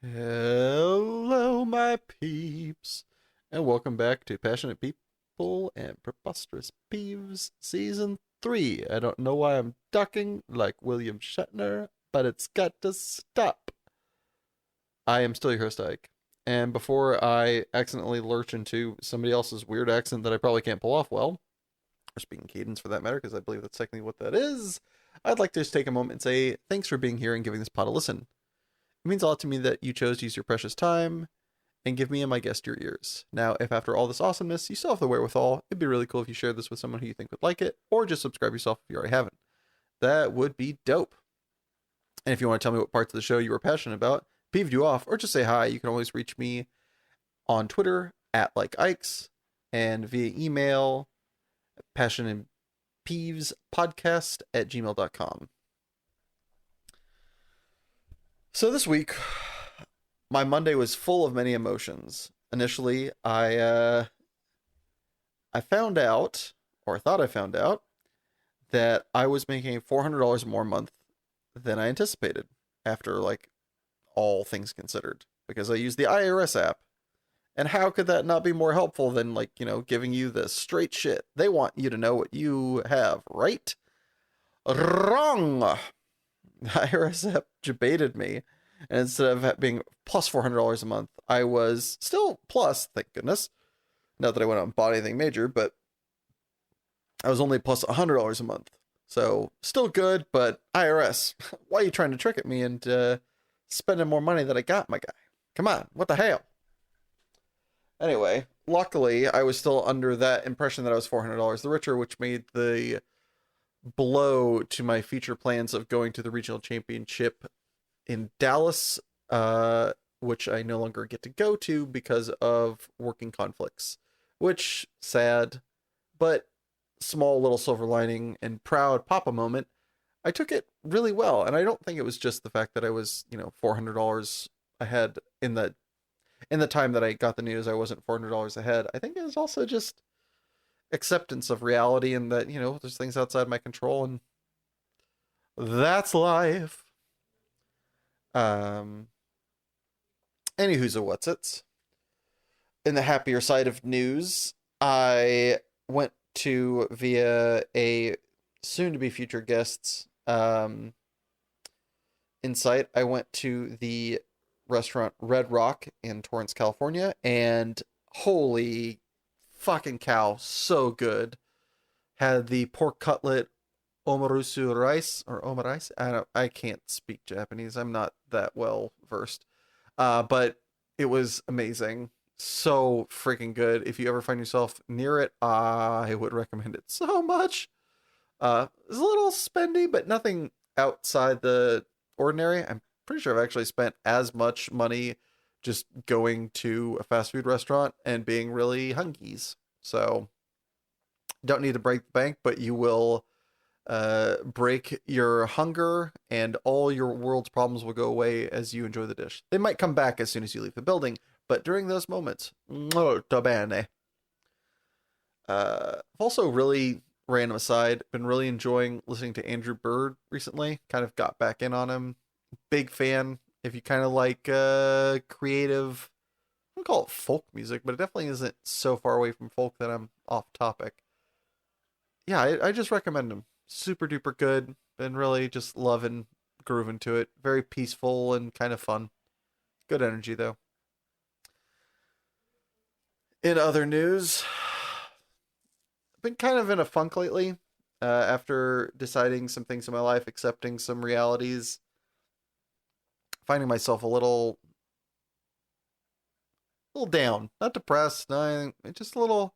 Hello, my peeps, and welcome back to Passionate People and Preposterous Peeves Season 3. I don't know why I'm ducking like William Shatner, but it's got to stop. I am still your host, Ike, and before I accidentally lurch into somebody else's weird accent that I probably can't pull off well, or speaking cadence for that matter, because I believe that's technically what that is, I'd like to just take a moment and say thanks for being here and giving this pod a listen. It means a lot to me that you chose to use your precious time and give me and my guest your ears. Now, if after all this awesomeness you still have the wherewithal, it'd be really cool if you shared this with someone who you think would like it, or just subscribe yourself if you already haven't. That would be dope. And if you want to tell me what parts of the show you were passionate about, peeved you off, or just say hi, you can always reach me on Twitter at @likeikes and via email passionandpeevespodcast@gmail.com. So this week, my Monday was full of many emotions. Initially, I found out, or thought I found out, that I was making $400 more a month than I anticipated after like all things considered, because I use the IRS app. And how could that not be more helpful than giving you the straight shit? They want you to know what you have, right? Wrong. The IRS app debated me, and instead of being plus $400 a month, I was still plus, thank goodness. Not that I went out and bought anything major, but I was only plus $100 a month. So still good, but IRS, why are you trying to trick at me and spending more money than I got, my guy? Come on, what the hell? Anyway, luckily, I was still under that impression that I was $400 the richer, which made the blow to my future plans of going to the regional championship in Dallas, which I no longer get to go to because of working conflicts. Which, sad, but small little silver lining and proud papa moment. I took it really well, and I don't think it was just the fact that I was, $400 ahead in the time that I got the news. I wasn't $400 ahead. I think it was also just acceptance of reality, and that there's things outside my control, and that's life. um Anywho's a what's it's. In the happier side of news, I went to, via a soon to be future guest's insight, I went to the restaurant Red Rock in Torrance, California, and holy fucking cow, so good. Had the pork cutlet omarusu rice, or omarice. I can't speak Japanese. I'm not that well versed. But it was amazing. So freaking good. If you ever find yourself near it, I would recommend it so much. It's a little spendy, but nothing outside the ordinary. I'm pretty sure I've actually spent as much money just going to a fast food restaurant and being really hungies. So don't need to break the bank, but you will break your hunger, and all your world's problems will go away as you enjoy the dish. They might come back as soon as you leave the building, but during those moments, molto bene. I've also, really random aside, been really enjoying listening to Andrew Bird recently. Kind of got back in on him. Big fan. If you kind of like creative, I don't call it folk music, but it definitely isn't so far away from folk that I'm off topic. Yeah, I just recommend him. Super duper good. Been really just loving grooving to it. Very peaceful and kind of fun. Good energy though. In other news, I've been kind of in a funk lately. After deciding some things in my life, accepting some realities, finding myself a little down, not depressed, no, just a little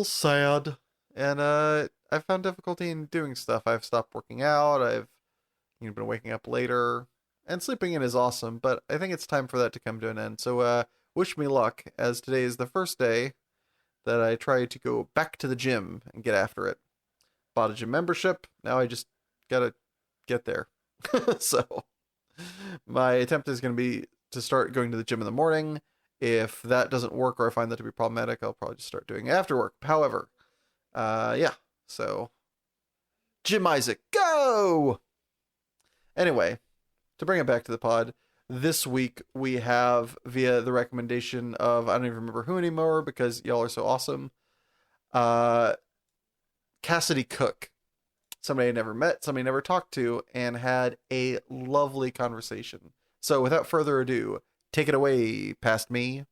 sad, and I found difficulty in doing stuff. I've stopped working out. I've been waking up later, and sleeping in is awesome, but I think it's time for that to come to an end. So wish me luck, as today is the first day that I try to go back to the gym and get after it. Bought a gym membership. Now I just gotta get there. So my attempt is going to be to start going to the gym in the morning. If that doesn't work, or I find that to be problematic, I'll probably just start doing it after work. However, yeah. So, Jim Isaac, go! Anyway, to bring it back to the pod, This week we have, via the recommendation of, I don't even remember who anymore because y'all are so awesome, uh, Cassidy Cook. Somebody I never met, somebody I never talked to, and had a lovely conversation. So without further ado, take it away, past me.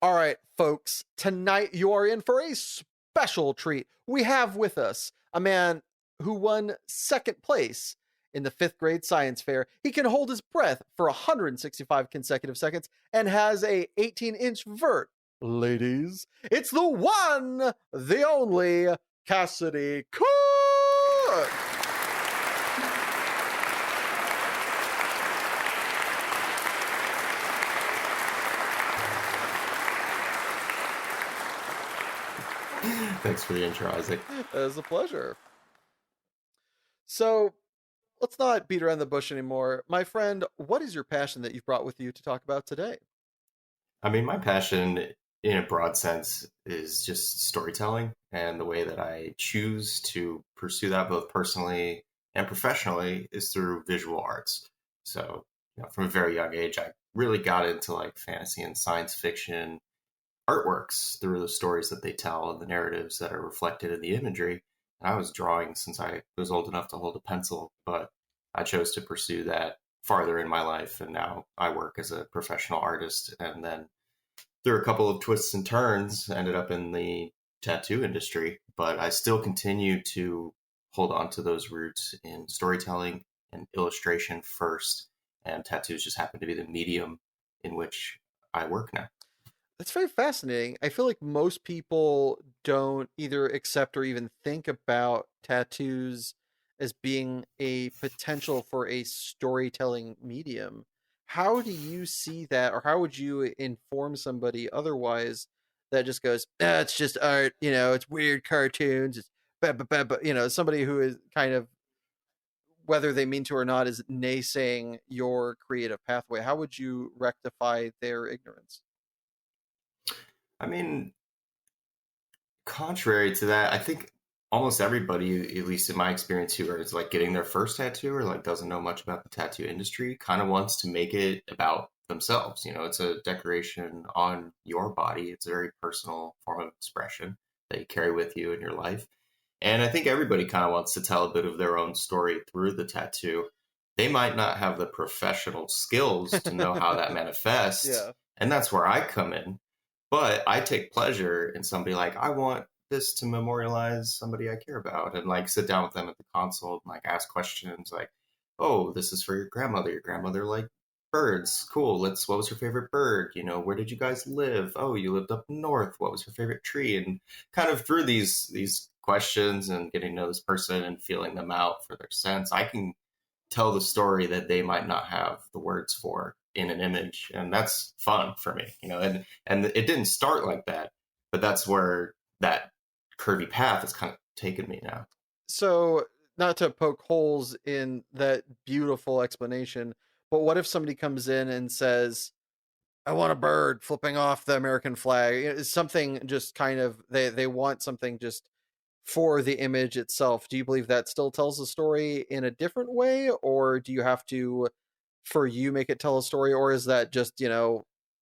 All right, folks, tonight you are in for a special treat. We have with us a man who won second place in the fifth grade science fair. He can hold his breath for 165 consecutive seconds and has a 18-inch vert. Ladies, it's the one, the only Cassidy Cook. Thanks for the intro, Isaac. It was a pleasure. So let's not beat around the bush anymore. My friend, what is your passion that you've brought with you to talk about today? I mean, my passion in a broad sense is just storytelling, and the way that I choose to pursue that both personally and professionally is through visual arts. So, from a very young age, I really got into like fantasy and science fiction artworks through the stories that they tell and the narratives that are reflected in the imagery. And I was drawing since I was old enough to hold a pencil, but I chose to pursue that farther in my life. And now I work as a professional artist. And then through a couple of twists and turns, ended up in the tattoo industry. But I still continue to hold on to those roots in storytelling and illustration first. And tattoos just happen to be the medium in which I work now. That's very fascinating. I feel like most people don't either accept or even think about tattoos as being a potential for a storytelling medium. How do you see that, or how would you inform somebody otherwise that just goes, it's just art, it's weird cartoons, it's somebody who is kind of, whether they mean to or not, is naysaying your creative pathway? How would you rectify their ignorance? I mean, contrary to that, I think almost everybody, at least in my experience, who is like getting their first tattoo or like doesn't know much about the tattoo industry, kind of wants to make it about themselves. It's a decoration on your body. It's a very personal form of expression that you carry with you in your life. And I think everybody kind of wants to tell a bit of their own story through the tattoo. They might not have the professional skills to know how that manifests. Yeah. And that's where I come in. But I take pleasure in somebody like, I want this to memorialize somebody I care about, and like sit down with them at the console and like ask questions like, oh, this is for your grandmother. Your grandmother liked birds. Cool. What was your favorite bird? Where did you guys live? Oh, you lived up north. What was your favorite tree? And kind of through these questions and getting to know this person and feeling them out for their sense, I can tell the story that they might not have the words for in an image, and that's fun for me. And it didn't start like that, but that's where that curvy path has kind of taken me now. So, not to poke holes in that beautiful explanation, but what if somebody comes in and says, I want a bird flipping off the American flag? It's something just kind of, they want something just for the image itself. Do you believe that still tells a story in a different way, or do you have to, for you, make it tell a story, or is that just,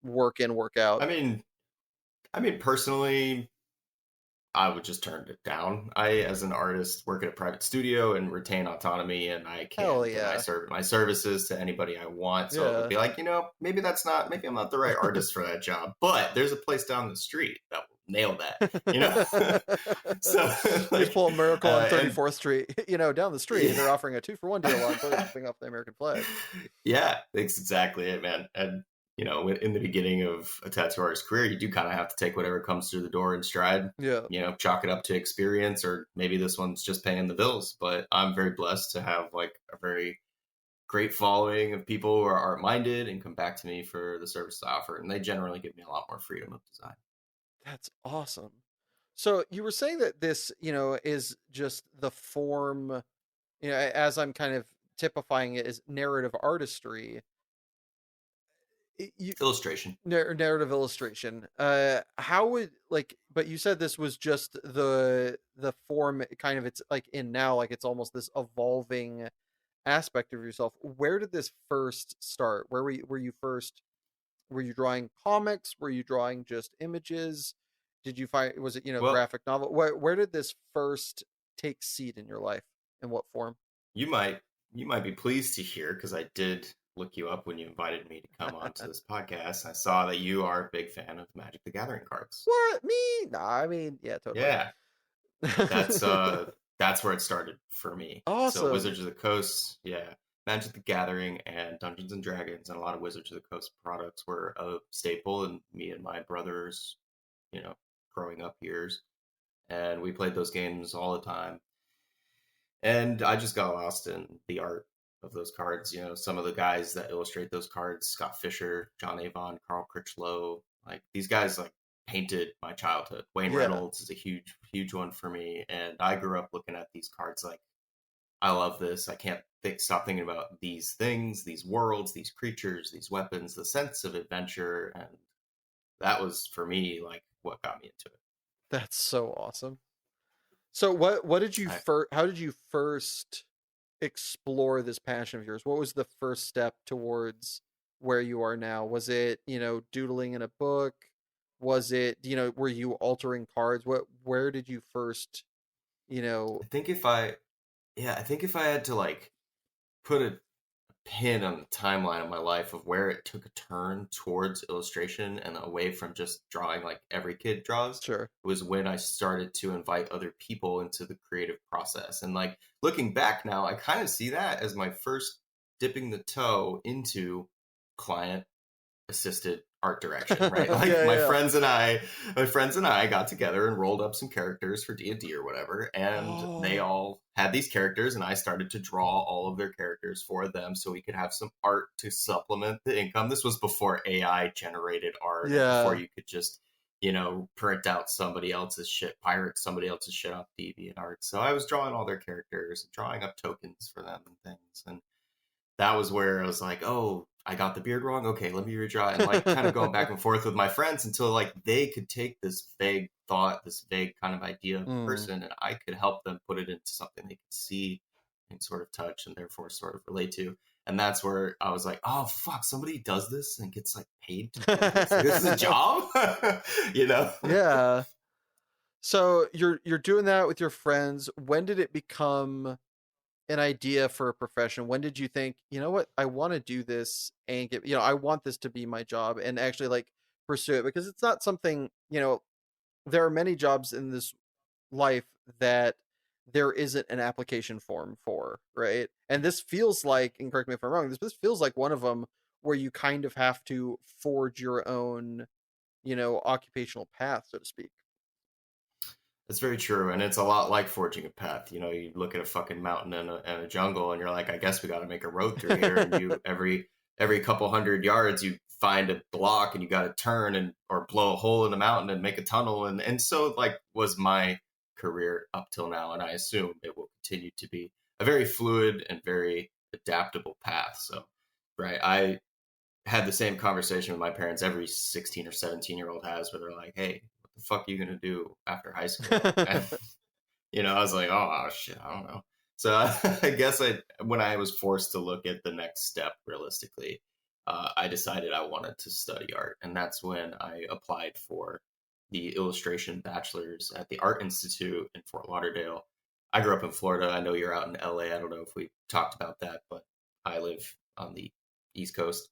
work in, work out? I mean, personally, I would just turn it down. I, as an artist, work at a private studio and retain autonomy, and I Hell can yeah. deny my services to anybody I want. So it would be like, maybe maybe I'm not the right artist for that job, but there's a place down the street that will nail that, So, You pull a Miracle on and 34th Street, down the street, they're offering a 2-for-1 deal on birds flipping off the American flag. yeah, that's exactly it, man. And in the beginning of a tattoo artist's career, you do kind of have to take whatever comes through the door in stride. Yeah. Chalk it up to experience, or maybe this one's just paying the bills. But I'm very blessed to have like a very great following of people who are art minded and come back to me for the service I offer, and they generally give me a lot more freedom of design. That's awesome. So you were saying that this, is just the form, as I'm kind of typifying it as narrative artistry. Illustration. Narrative illustration. How would, like, but you said this was just the form kind of, it's like in now, like it's almost this evolving aspect of yourself, where did this first start? Were you first, were you drawing comics? Were you drawing just images? Did you find, was it, Well, graphic novel? Where did this first take seed in your life? In what form? you might you might be pleased to hear, because I did look you up when you invited me to come on to this podcast. I saw that you are a big fan of Magic the Gathering cards. What, me? Nah, I mean, yeah, totally. Yeah, that's that's where it started for me. So Awesome. Wizards of the Coast, yeah, Magic the Gathering and Dungeons and Dragons and a lot of Wizards of the Coast products were a staple in me and my brothers, you know, growing up years. And we played those games all the time. And I just got lost in the art of those cards. You know, some of the guys that illustrate those cards, Scott Fisher, John Avon, Carl Critchlow, like these guys like painted my childhood. Wayne Yeah, Reynolds is a huge one for me. And I grew up looking at these cards like, I love this. I can't stop thinking about these things, these worlds, these creatures, these weapons, the sense of adventure. And that was for me like what got me into it. that's so awesome. So what did you I, first, how did you first explore this passion of yours? What was the first step towards where you are now? Was it, doodling in a book? Was it, were you altering cards? Where did you first, you know, I think if I, yeah, I think if I had to like put a pin on the timeline of my life of where it took a turn towards illustration and away from just drawing like every kid draws sure. was when I started to invite other people into the creative process. And like looking back now, I kind of see that as my first dipping the toe into client assisted art direction, right? Like Yeah, yeah. my friends and I got together and rolled up some characters for D&D or whatever, and they Oh, all had these characters, and I started to draw all of their characters for them so we could have some art to supplement the income. This was before AI generated art and before yeah. you could just, print out somebody else's shit, pirate somebody else's shit off DeviantArt. So I was drawing all their characters, drawing up tokens for them and things, and that was where I was like, oh, I got the beard wrong. Okay, let me redraw it. And like kind of going back and forth with my friends until like they could take this vague thought, this vague kind of idea of a Mm. person, and I could help them put it into something they could see and sort of touch and therefore sort of relate to. And that's where I was like, oh fuck, somebody does this and gets like paid to do this. Like, this is a job, you know? Yeah. So you're doing that with your friends. When did it become an idea for a profession? When did you think, you know what, I want to do this and get, I want this to be my job and actually like pursue it? Because it's not something, there are many jobs in this life that there isn't an application form for, right? And this feels like, and correct me if I'm wrong, this feels like one of them where you kind of have to forge your own, occupational path, so to speak. That's very true, and it's a lot like forging a path. You know, you look at a fucking mountain and a jungle, and you're like, I guess we got to make a road through here. And you every couple hundred yards, you find a block, and you got to turn and or blow a hole in the mountain and make a tunnel. And so like was my career up till now, and I assume it will continue to be a very fluid and very adaptable path. So, right, I had the same conversation with my parents every 16 or 17-year-old has, where they're like, hey, what the fuck are you going to do after high school? And, I was like, oh, shit, I don't know. So I guess when I was forced to look at the next step realistically, I decided I wanted to study art. And that's when I applied for the illustration bachelor's at the Art Institute in Fort Lauderdale. I grew up in Florida. I know you're out in LA. I don't know if we talked about that, but I live on the East Coast.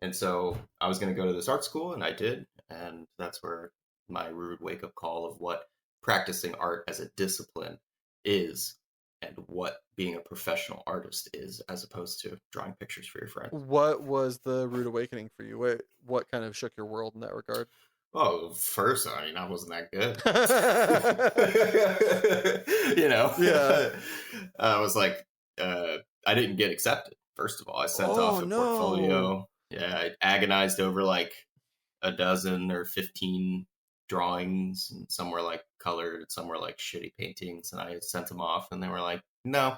And so I was going to go to this art school, and I did. And that's where my rude wake up call of what practicing art as a discipline is and what being a professional artist is, as opposed to drawing pictures for your friends. What was the rude awakening for you? What kind of shook your world in that regard? Oh, first, I mean, I wasn't that good. Yeah. I was like, I didn't get accepted. First of all, I sent Oh off a no. portfolio. Yeah, I agonized over like a dozen or 15 drawings, and some were like colored, some were like shitty paintings, and I sent them off, and they were like, no,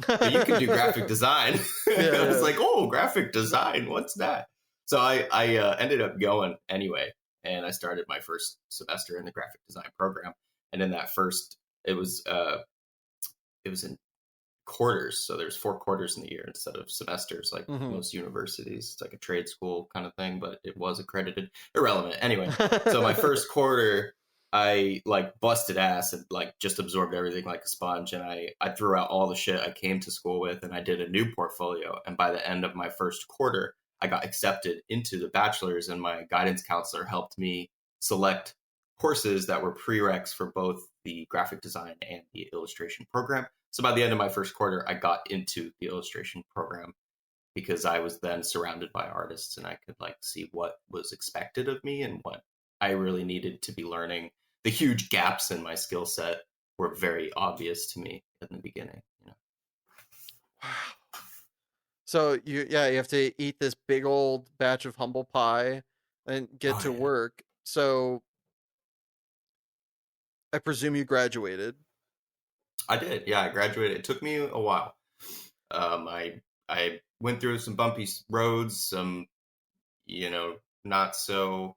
but you can do graphic design. Yeah, I was yeah. like, oh, graphic design, what's that? So I ended up going anyway, and I started my first semester in the graphic design program. And in that first, it was in quarters. So there's 4 quarters in the year instead of semesters like Mm-hmm. most universities. It's like a trade school kind of thing, but it was accredited. Irrelevant. Anyway, so my first quarter, I like busted ass and like just absorbed everything like a sponge. And I threw out all the shit I came to school with, and I did a new portfolio. And by the end of my first quarter, I got accepted into the bachelor's, and my guidance counselor helped me select courses that were prereqs for both the graphic design and the illustration program. So by the end of my first quarter, I got into the illustration program because I was then surrounded by artists, and I could like see what was expected of me and what I really needed to be learning. The huge gaps in my skill set were very obvious to me in the beginning. Wow. So you have to eat this big old batch of humble pie and get Oh to yeah, work. So I presume you graduated. I did. Yeah, I graduated. It took me a while. I went through some bumpy roads, some not so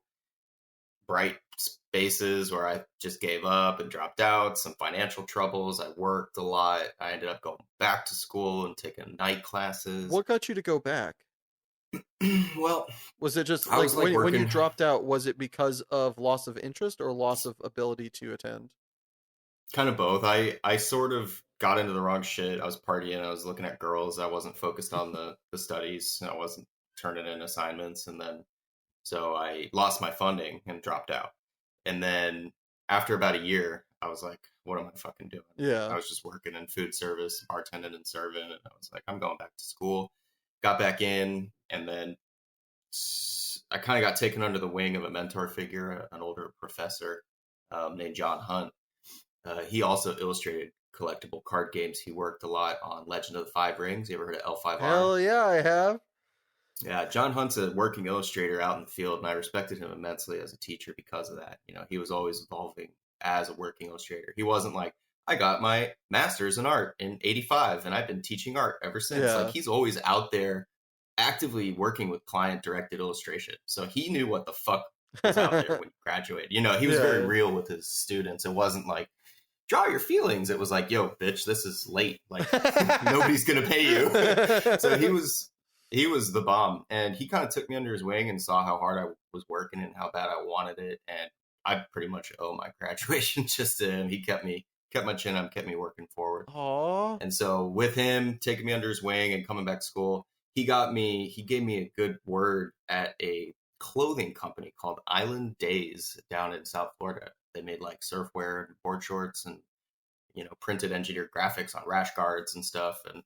bright spaces where I just gave up and dropped out, some financial troubles. I worked a lot. I ended up going back to school and taking night classes. What got you to go back? Well, Was it just I like was like when you working dropped out, was it because of loss of interest or loss of ability to attend? kind of both. I sort of got into the wrong shit. I was partying. I was looking at girls. I wasn't focused on the studies. I wasn't turning in assignments. And then so I lost my funding and dropped out. And then after about a year, I was like, what am I fucking doing? Yeah. I was just working in food service, bartending and serving. And I was like, I'm going back to school. Got back in. And then I kind of got taken under the wing of a mentor figure, an older professor named John Hunt. He also illustrated collectible card games. He worked a lot on Legend of the Five Rings. You ever heard of L5R? Hell yeah, I have. Yeah, John Hunt's a working illustrator out in the field, and I respected him immensely as a teacher because of that. He was always evolving as a working illustrator. He wasn't like, I got my master's in art in '85, and I've been teaching art ever since. Like, Yeah. he's always out there actively working with client-directed illustration. So he knew what the fuck was out there when he graduated. He was very Yeah. real with his students. It wasn't like, draw your feelings. It was like, yo, bitch, this is late. Like, nobody's gonna pay you. So he was the bomb, and he kind of took me under his wing and saw how hard I was working and how bad I wanted it, and I pretty much owe my graduation just to him. He kept my chin up, kept me working forward. Aw. And so with him taking me under his wing and coming back to school, he gave me a good word at a clothing company called Island Days down in South Florida. They made like surfwear and board shorts and printed engineered graphics on rash guards and stuff. And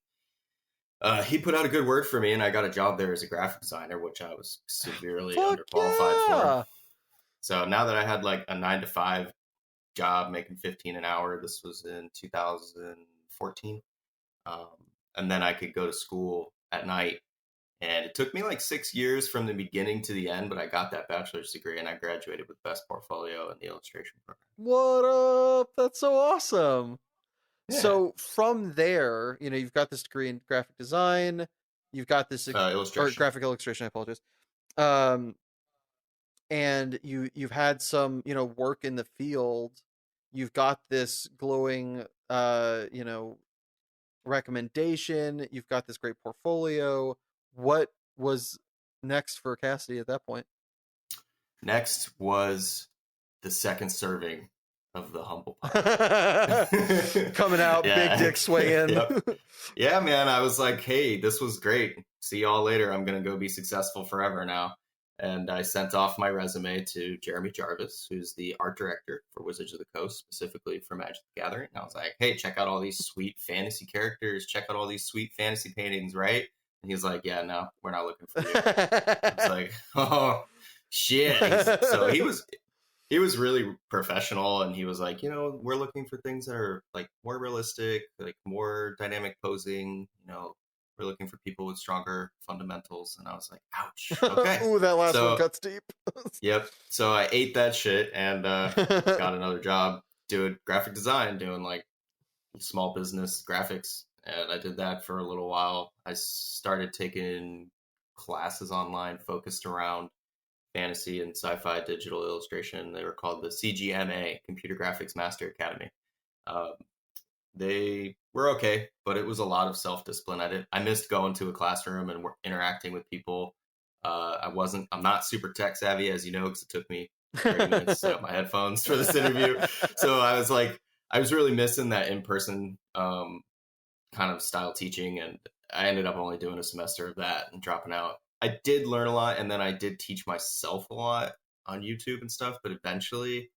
he put out a good word for me, and I got a job there as a graphic designer, which I was severely Fuck underqualified yeah. for. So now that I had like a 9 to 5 job making 15 an hour, this was in 2014, and then I could go to school at night. And it took me like 6 years from the beginning to the end, but I got that bachelor's degree, and I graduated with best portfolio in the illustration program. What up? That's so awesome. Yeah, So from there, you've got this degree in graphic design, you've got this or illustration. graphic illustration, I apologize. Um and you've had some, work in the field. You've got this glowing recommendation, you've got this great portfolio. What was next for Cassidy at that point? Next was the second serving of the humble pie. Coming out, Yeah. big dick swaying. Yep. Yeah, man. I was like, hey, this was great. See y'all later. I'm going to go be successful forever now. And I sent off my resume to Jeremy Jarvis, who's the art director for Wizards of the Coast, specifically for Magic the Gathering. And I was like, hey, check out all these sweet fantasy characters. Check out all these sweet fantasy paintings, right? And he's like, yeah, no, we're not looking for you. I was like, oh, shit. So he was really professional, and he was like, we're looking for things that are like more realistic, like more dynamic posing, we're looking for people with stronger fundamentals. And I was like, ouch. Okay. Ooh, that last So, one cuts deep. yep. So I ate that shit and got another job doing graphic design, doing like small business graphics. And I did that for a little while. I started taking classes online focused around fantasy and sci-fi digital illustration. They were called the CGMA, Computer Graphics Master Academy. They we're okay, but it was a lot of self-discipline. I missed going to a classroom and interacting with people. I'm not super tech savvy, as you know, because it took me 30 minutes to set up my headphones for this interview. So I was really missing that in-person kind of style teaching, and I ended up only doing a semester of that and dropping out. I did learn a lot, and then I did teach myself a lot on YouTube and stuff, but eventually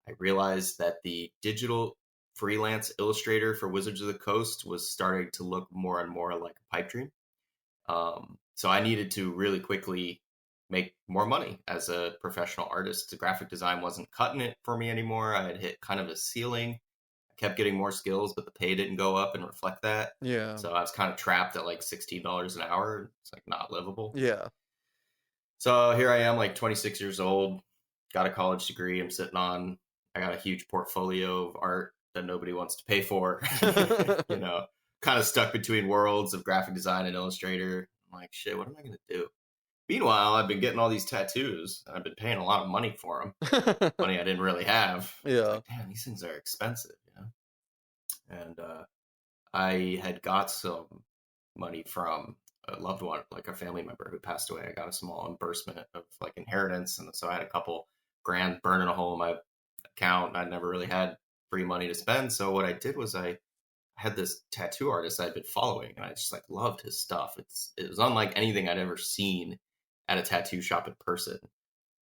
I realized that the digital freelance illustrator for Wizards of the Coast was starting to look more and more like a pipe dream. So I needed to really quickly make more money as a professional artist. The graphic design wasn't cutting it for me anymore. I had hit kind of a ceiling. I kept getting more skills, but the pay didn't go up and reflect that. Yeah. So I was kind of trapped at like $16 an hour. It's like not livable. Yeah. So here I am, like 26 years old, got a college degree. I got a huge portfolio of art that nobody wants to pay for. You know, kind of stuck between worlds of graphic design and Illustrator. I'm like, shit, what am I going to do? Meanwhile, I've been getting all these tattoos. And I've been paying a lot of money for them. Money I didn't really have. It's Yeah. like, damn, these things are expensive, you know? And I had got some money from a loved one, like a family member who passed away. I got a small reimbursement of like inheritance. And so I had a couple grand burning a hole in my account. I'd never really had free money to spend. So what I did was I had this tattoo artist I'd been following, and I just like loved his stuff. It was unlike anything I'd ever seen at a tattoo shop in person.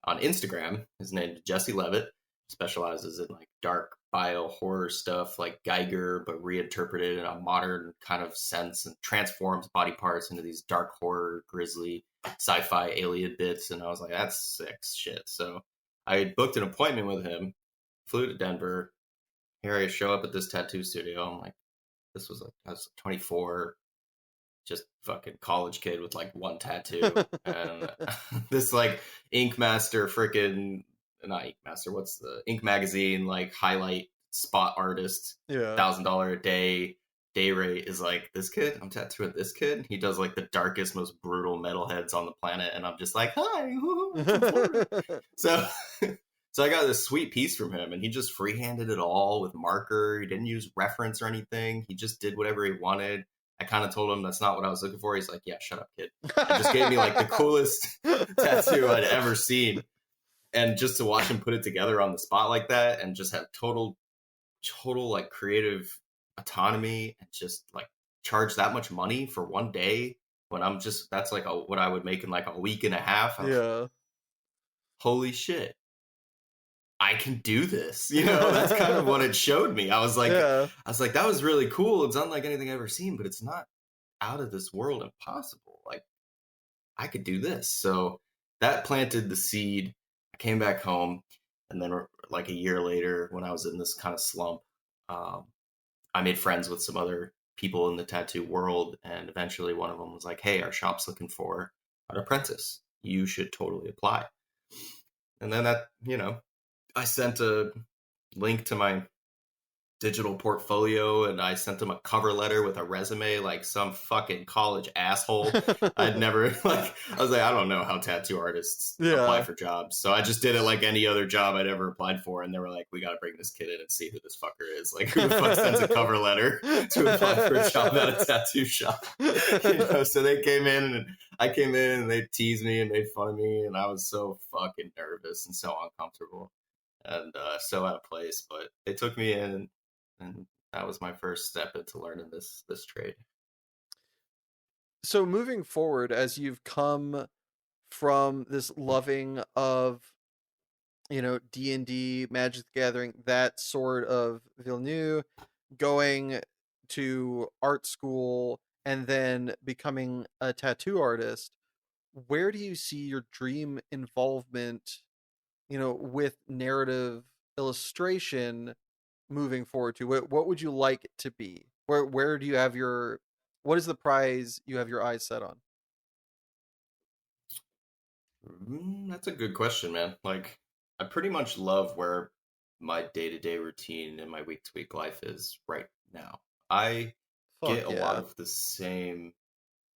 On Instagram, his name is Jesse Levitt, specializes in like dark bio horror stuff like Geiger, but reinterpreted in a modern kind of sense, and transforms body parts into these dark horror, grisly, sci-fi alien bits. And I was like, that's sick shit. So I booked an appointment with him, flew to Denver. Here I show up at this tattoo studio. I'm like, I was 24, just fucking college kid with like one tattoo. And this like Ink Master freaking, not Ink Master, what's the Ink Magazine, like highlight spot artist, Yeah. $1,000 a day rate is like, this kid, I'm tattooing this kid. He does like the darkest, most brutal metalheads on the planet. And I'm just like, hi, so so I got this sweet piece from him, and he just freehanded it all with marker. He didn't use reference or anything. He just did whatever he wanted. I kind of told him that's not what I was looking for. He's like, yeah, shut up, kid. And just gave me like the coolest tattoo I'd ever seen. And just to watch him put it together on the spot like that, and just have total like creative autonomy, and just like charge that much money for one day when that's like what I would make in like a week and a half. Yeah. Holy shit, I can do this. You know, that's kind of what it showed me. I was like, that was really cool. It's unlike anything I've ever seen, but it's not out of this world impossible. Like, I could do this. So that planted the seed. I came back home, and then like a year later, when I was in this kind of slump, I made friends with some other people in the tattoo world, and eventually one of them was like, hey, our shop's looking for an apprentice. You should totally apply. And then that, you know, I sent a link to my digital portfolio, and I sent them a cover letter with a resume like some fucking college asshole. I'd never I was like, I don't know how tattoo artists apply for jobs. So I just did it like any other job I'd ever applied for, and they were like, we got to bring this kid in and see who this fucker is. Like, who the fuck sends a cover letter to apply for a job at a tattoo shop? You know, so they came in, and I came in, and they teased me and made fun of me, and I was so fucking nervous and so uncomfortable and so out of place. But they took me in, and that was my first step into learning this trade. So moving forward, as you've come from this loving of, you know, D&D, Magic the Gathering, that sort of Villeneuve, going to art school and then becoming a tattoo artist, where do you see your dream involvement, you know, with narrative illustration moving forward to? What would you like it to be? Where do you have what is the prize you have your eyes set on? That's a good question, man. Like, I pretty much love where my day-to-day routine and my week-to-week life is right now. I Fuck get a lot yeah. of the same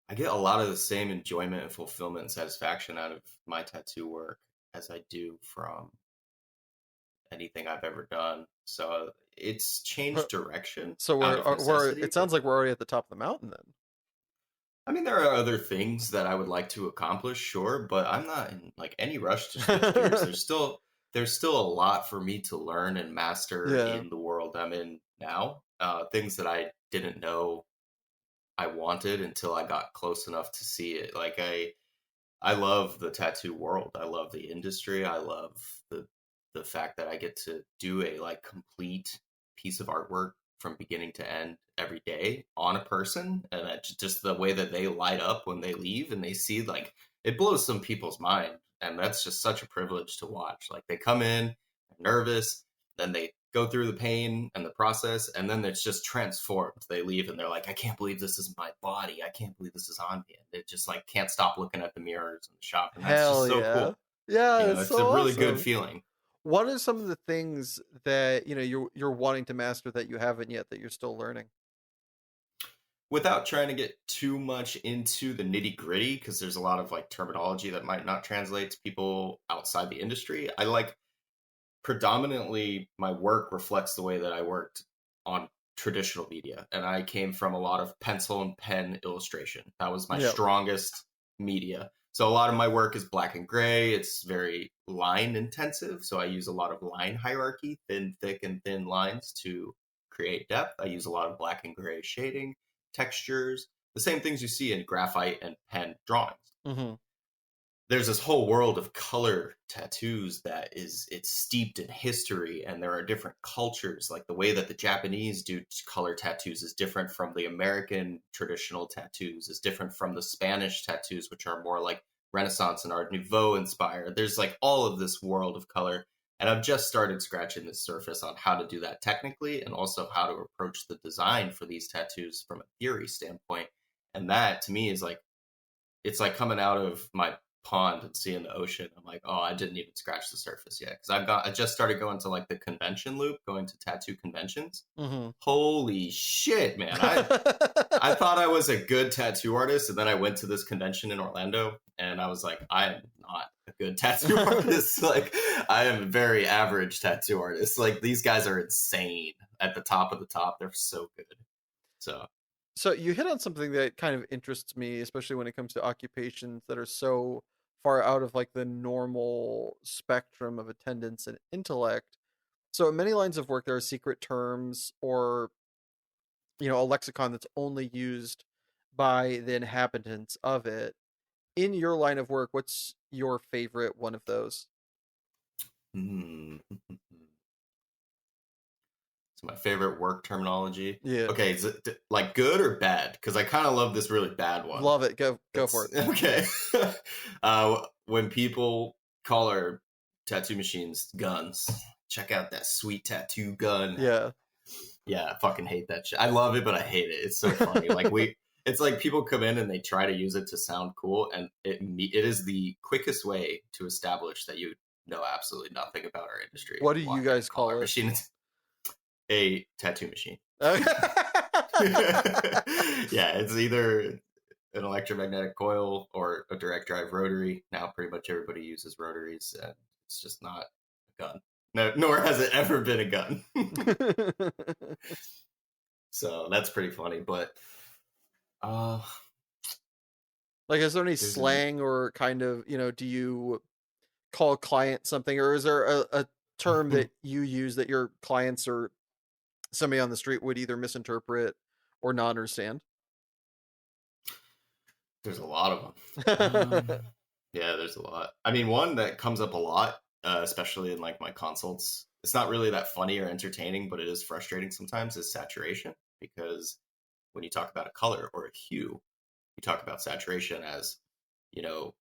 I get a lot of the same enjoyment and fulfillment and satisfaction out of my tattoo work as I do from anything I've ever done. So it's changed But- direction So out of we're necessity. it sounds like we're already at the top of the mountain then. I mean, there are other things that I would like to accomplish, sure, but I'm not in like any rush to switch gears. There's still a lot for me to learn and master Yeah. in the world I'm in now. Things that I didn't know I wanted until I got close enough to see it. Like I love the tattoo world. I love the industry. I love the fact that I get to do a like complete piece of artwork from beginning to end every day on a person, and just the way that they light up when they leave and they see, like, it blows some people's mind, and that's just such a privilege to watch. Like, they come in nervous, then they go through the pain and the process, and then it's just transformed. They leave and they're like, I can't believe this is my body. I can't believe this is on me. And they just like can't stop looking at the mirrors in the shop. And that's just Hell so yeah. cool. Yeah, it's It's a so really good awesome. feeling. What are some of the things that, you're wanting to master that you haven't yet that you're still learning? Without trying to get too much into the nitty gritty, because there's a lot of like terminology that might not translate to people outside the industry. I like, predominantly my work reflects the way that I worked on traditional media. And I came from a lot of pencil and pen illustration. That was my Yep. strongest media. So a lot of my work is black and gray. It's very line intensive. So I use a lot of line hierarchy, thin, thick, and thin lines to create depth. I use a lot of black and gray shading, textures, the same things you see in graphite and pen drawings. Mm-hmm. There's this whole world of color tattoos it's steeped in history, and there are different cultures. Like, the way that the Japanese do color tattoos is different from the American traditional tattoos, is different from the Spanish tattoos, which are more like Renaissance and Art Nouveau inspired. There's like all of this world of color, and I've just started scratching the surface on how to do that technically, and also how to approach the design for these tattoos from a theory standpoint. And that to me is like, it's like coming out of my pond and seeing the ocean. I'm like, oh, I didn't even scratch the surface yet, because I just started going to like the convention loop, going to tattoo conventions. Mm-hmm. Holy shit, man! I thought I was a good tattoo artist, and then I went to this convention in Orlando, and I was like, I am not a good tattoo artist. Like, I am a very average tattoo artist. Like, these guys are insane at the top of the top. They're so good. So So you hit on something that kind of interests me, especially when it comes to occupations that are so far out of like the normal spectrum of attendance and intellect. So in many lines of work, there are secret terms or, a lexicon that's only used by the inhabitants of it. In your line of work, what's your favorite one of those? hmm. It's my favorite work terminology. Yeah. Okay, is it like good or bad? Because I kind of love this really bad one. Love it. Go for it. Okay. When people call our tattoo machines guns, check out that sweet tattoo gun. Yeah. Yeah, I fucking hate that shit. I love it, but I hate it. It's so funny. It's like people come in and they try to use it to sound cool, and it is the quickest way to establish that you know absolutely nothing about our industry. What do you Walk in guys and call call our it? machine a tattoo machine. Okay. Yeah, it's either an electromagnetic coil or a direct drive rotary. Now pretty much everybody uses rotaries, and it's just not a gun. No, nor has it ever been a gun. So that's pretty funny. But uh Like, is there any there's an slang or kind of, do you call a client something, or is there a term that you use that your clients or somebody on the street would either misinterpret or not understand? there's a lot of them. Yeah, there's a lot. I mean, one that comes up a lot, especially in like my consults, it's not really that funny or entertaining, but it is frustrating sometimes, is saturation. Because when you talk about a color or a hue, you talk about saturation as, you know,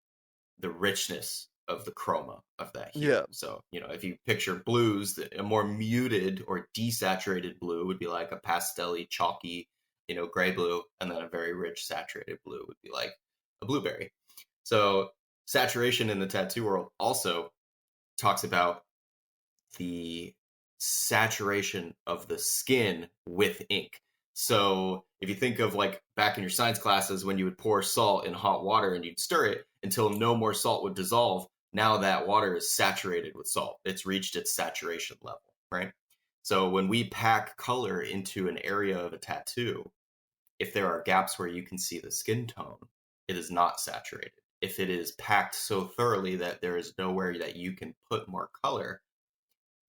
the richness of the chroma of that hue. Yeah. So, if you picture blues, a more muted or desaturated blue would be like a pastel-y, chalky, gray blue, and then a very rich saturated blue would be like a blueberry. So saturation in the tattoo world also talks about the saturation of the skin with ink. So if you think of like back in your science classes when you would pour salt in hot water and you'd stir it until no more salt would dissolve, now that water is saturated with salt. It's reached its saturation level, right? So when we pack color into an area of a tattoo, if there are gaps where you can see the skin tone, it is not saturated. If it is packed so thoroughly that there is nowhere that you can put more color,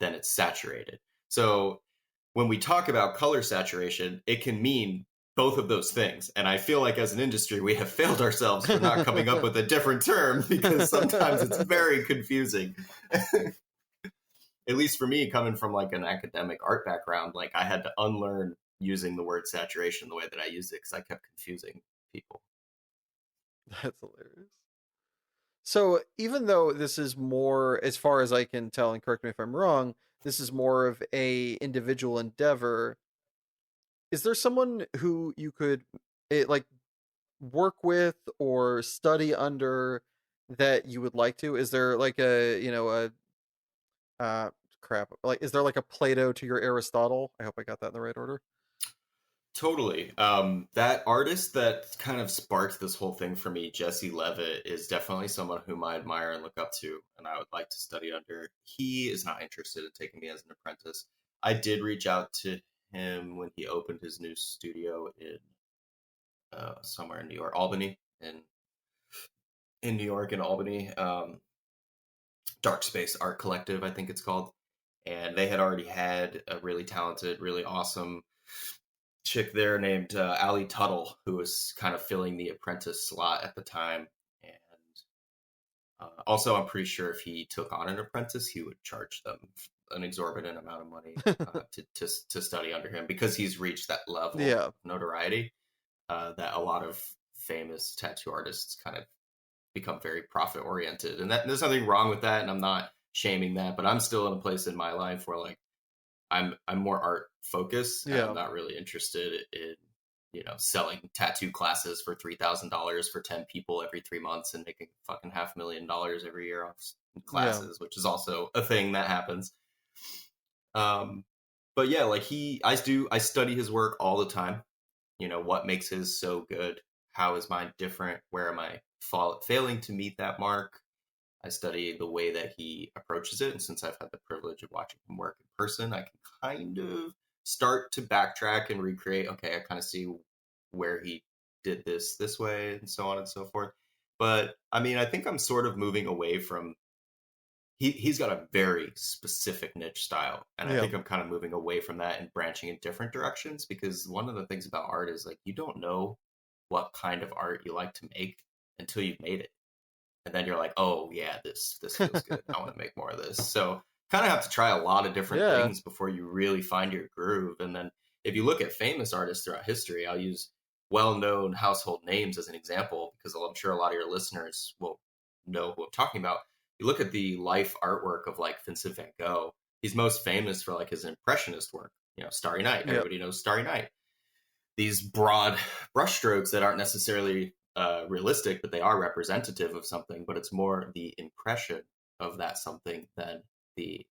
then it's saturated. So when we talk about color saturation, it can mean both of those things. And I feel like as an industry, we have failed ourselves for not coming up with a different term, because sometimes it's very confusing. At least for me, coming from like an academic art background, like I had to unlearn using the word saturation the way that I used it, because I kept confusing people. That's hilarious. So even though this is more, as far as I can tell, and correct me if I'm wrong, this is more of a individual endeavor. Is there someone who you could like work with or study under that you would like to? Is there like a uh crap, like is there like a Plato to your Aristotle? I hope I got that in the right order. Totally. That artist that kind of sparked this whole thing for me, Jesse Levitt, is definitely someone whom I admire and look up to, and I would like to study under. He is not interested in taking me as an apprentice. I did reach out to him when he opened his new studio in somewhere in New York, Albany, in New York, in Albany. Dark Space Art Collective, I think it's called. And they had already had a really talented, really awesome chick there named Ali Tuttle, who was kind of filling the apprentice slot at the time. And also, I'm pretty sure if he took on an apprentice, he would charge them an exorbitant amount of money to study under him, because he's reached that level Yeah. of notoriety that a lot of famous tattoo artists kind of become very profit oriented, and that there's nothing wrong with that, and I'm not shaming that, but I'm still in a place in my life where like I'm more art focused, and Yeah. I'm not really interested in selling tattoo classes for $3,000 for 10 people every 3 months and making fucking $500,000 every year off classes, which is also a thing that happens. But yeah, like I study his work all the time. What makes his so good? How is mine different? Where am I failing to meet that mark? I study the way that he approaches it, and since I've had the privilege of watching him work in person, I can kind of start to backtrack and recreate. Okay, I kind of see where he did this way, and so on and so forth. But I mean, I think I'm sort of moving away from. He's got a very specific niche style, and I think I'm kind of moving away from that and branching in different directions, because one of the things about art is like you don't know what kind of art you like to make until you've made it. And then you're like, oh yeah, this feels good. I want to make more of this. So kind of have to try a lot of different things before you really find your groove. And then if you look at famous artists throughout history, I'll use well-known household names as an example, because I'm sure a lot of your listeners will know who I'm talking about. You look at the life artwork of like Vincent van Gogh. He's most famous for like his impressionist work. Starry Night. Everybody knows Starry Night. These broad brushstrokes that aren't necessarily realistic, but they are representative of something, but it's more the impression of that something than the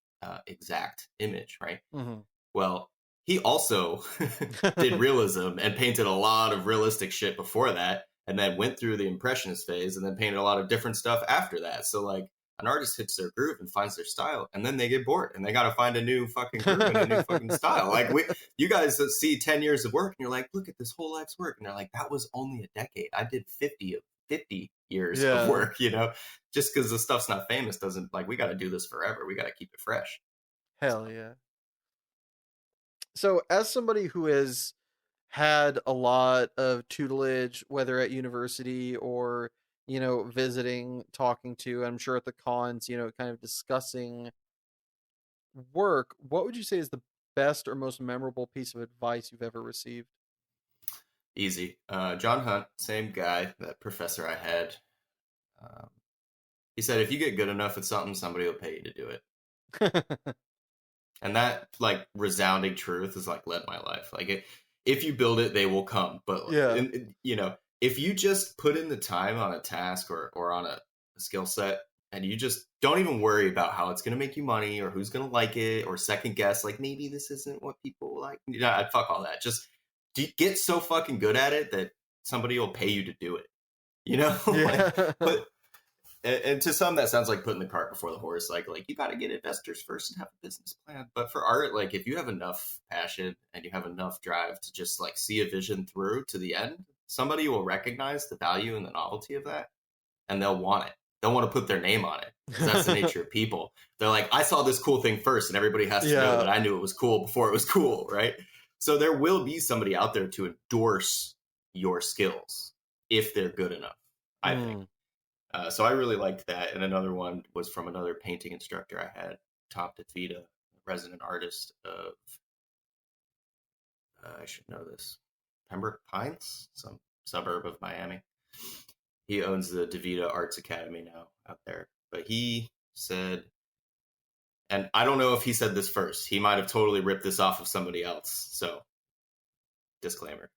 exact image, right? Mm-hmm. Well, he also did realism and painted a lot of realistic shit before that, and then went through the impressionist phase and then painted a lot of different stuff after that. So like an artist hits their groove and finds their style, and then they get bored and they got to find a new fucking groove and a new fucking style. Like you guys that see 10 years of work and you're like, look at this whole life's work. And they're like, that was only a decade. I did 50 years of work, just because the stuff's not famous doesn't like, we got to do this forever. We got to keep it fresh. Hell yeah. So as somebody who has had a lot of tutelage, whether at university or visiting, talking to, I'm sure at the cons, kind of discussing work, what would you say is the best or most memorable piece of advice you've ever received? Easy. John Hunt, same guy, that professor I had. He said, if you get good enough at something, somebody will pay you to do it. And that like resounding truth is like led my life. Like if you build it, they will come. But if you just put in the time on a task or on a skill set, and you just don't even worry about how it's going to make you money or who's going to like it or second guess, like maybe this isn't what people like. I'd fuck all that. Just get so fucking good at it that somebody will pay you to do it. Yeah. And to some, that sounds like putting the cart before the horse. Like you got to get investors first and have a business plan. But for art, like if you have enough passion and you have enough drive to just like see a vision through to the end, somebody will recognize the value and the novelty of that, and they'll want it. They'll want to put their name on it because that's the nature of people. They're like, I saw this cool thing first, and everybody has to know that I knew it was cool before it was cool, right? So there will be somebody out there to endorse your skills if they're good enough, I think. So I really liked that. And another one was from another painting instructor I had, Tom DeVita, resident artist of, I should know this, Pembroke Pines, some suburb of Miami. He owns the DeVita Arts Academy now out there. But he said, and I don't know if he said this first. He might have totally ripped this off of somebody else. So, disclaimer.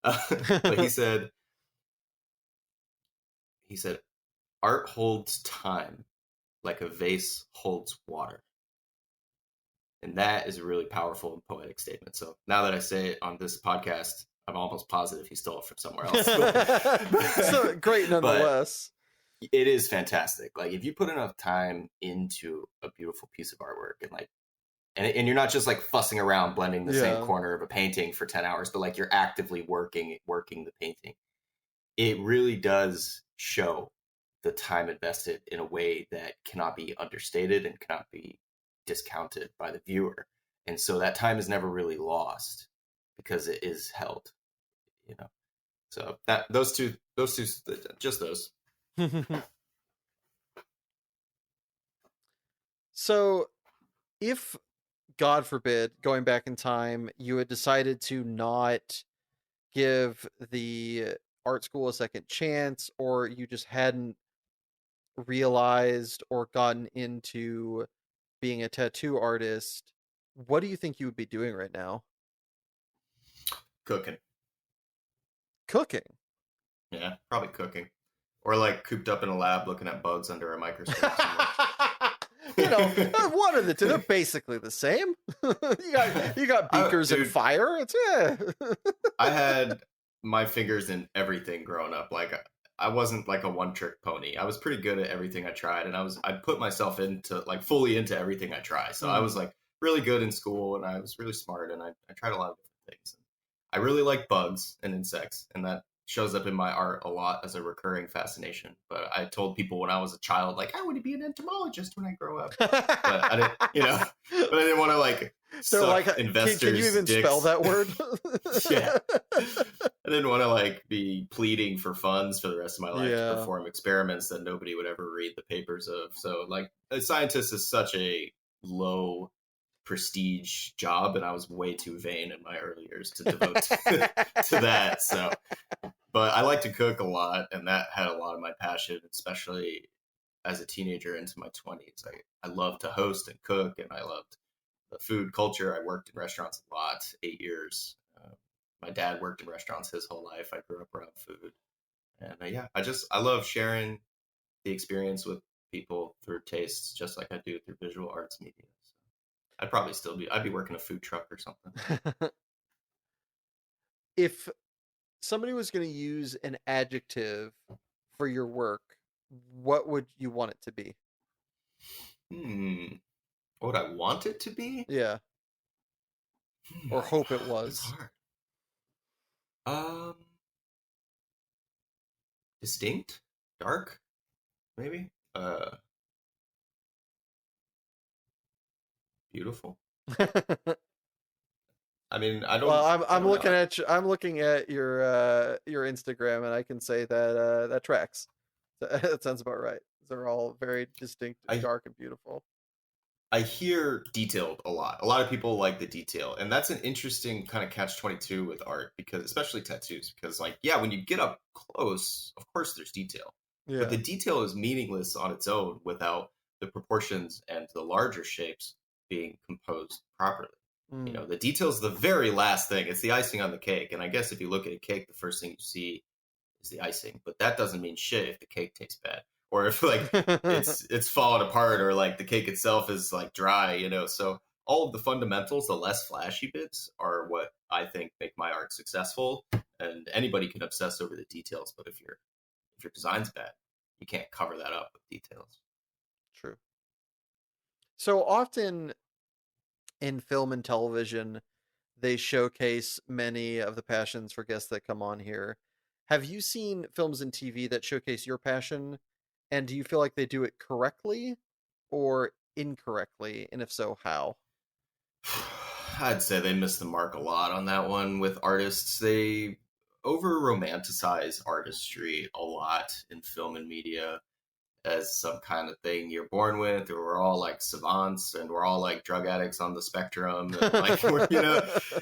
But he said, art holds time like a vase holds water. And that is a really powerful and poetic statement. So now that I say it on this podcast, I'm almost positive he stole it from somewhere else. So great nonetheless. It is fantastic. Like if you put enough time into a beautiful piece of artwork and you're not just like fussing around blending the same corner of a painting for 10 hours, but like you're actively working the painting, it really does show the time invested in a way that cannot be understated and cannot be discounted by the viewer. And so that time is never really lost because it is held, you know. So that those two, just those. So if, God forbid, going back in time, you had decided to not give the art school a second chance, or you just hadn't realized or gotten into being a tattoo artist, what do you think you would be doing right now? Cooking. Yeah, probably cooking, or like cooped up in a lab looking at bugs under a microscope. One of the two. They're basically the same. you got beakers and fire. It's I had my fingers in everything growing up. Like I wasn't like a one-trick pony. I was pretty good at everything I tried, and I'd put myself into like fully into everything I try. So I was like really good in school, and I was really smart, and I tried a lot of different things. I really like bugs and insects, and that shows up in my art a lot as a recurring fascination. But I told people when I was a child, like, I want to be an entomologist when I grow up. But I didn't, but I didn't want to like suck like, investors' can you even dicks. spell that word? Yeah. I didn't want to like be pleading for funds for the rest of my life to perform experiments that nobody would ever read the papers of. So like a scientist is such a low prestige job, and I was way too vain in my early years to devote to that. So, but I like to cook a lot, and that had a lot of my passion, especially as a teenager into my 20s. I loved to host and cook, and I loved the food culture. I worked in restaurants a lot, 8 years. My dad worked in restaurants his whole life. I grew up around food. And I love sharing the experience with people through tastes, just like I do through visual arts media. So I'd probably I'd be working a food truck or something. If somebody was going to use an adjective for your work, what would you want it to be? What would I want it to be? Yeah. Or hope it was. It's hard. Distinct? Dark? Maybe? Beautiful. I mean, I don't. Well, I'm looking at your Instagram, and I can say that that tracks. That sounds about right. They're all very distinct, dark, and beautiful. I hear detailed a lot. A lot of people like the detail, and that's an interesting kind of catch-22 with art, because especially tattoos, because like, yeah, when you get up close, of course there's detail, but the detail is meaningless on its own without the proportions and the larger shapes being composed properly. You know, the detail is the very last thing. It's the icing on the cake. And I guess if you look at a cake, the first thing you see is the icing, but that doesn't mean shit if the cake tastes bad, or if like it's falling apart, or like the cake itself is like dry, you know. So all of the fundamentals, the less flashy bits, are what I think make my art successful. And anybody can obsess over the details, but if your design's bad, you can't cover that up with details. True. So often in film and television, they showcase many of the passions for guests that come on here. Have you seen films and TV that showcase your passion? And do you feel like they do it correctly or incorrectly? And if so, how? I'd say they miss the mark a lot on that one with artists. They over romanticize artistry a lot in film and media as some kind of thing you're born with, or we're all like savants and we're all like drug addicts on the spectrum. And like, we're,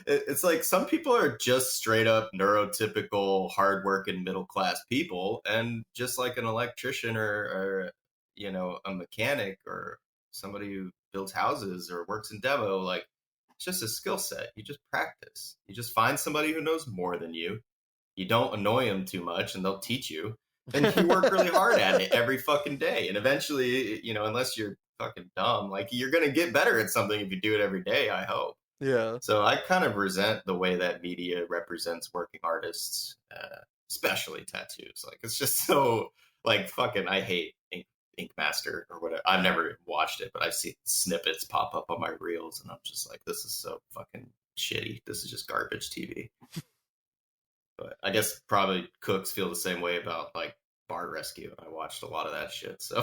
it's like some people are just straight up neurotypical, hardworking middle class people. And just like an electrician or a mechanic or somebody who builds houses or works in demo, like, it's just a skill set. You just practice. You just find somebody who knows more than you. You don't annoy them too much and they'll teach you, and you work really hard at it every fucking day. And eventually, unless you're fucking dumb, like, you're going to get better at something if you do it every day, I hope. Yeah. So I kind of resent the way that media represents working artists, especially tattoos. Like, it's just so, like, fucking, I hate Ink Master or whatever. I've never watched it, but I've seen snippets pop up on my reels, and I'm just like, this is so fucking shitty. This is just garbage TV. But I guess probably cooks feel the same way about like Bar Rescue. I watched a lot of that shit. So,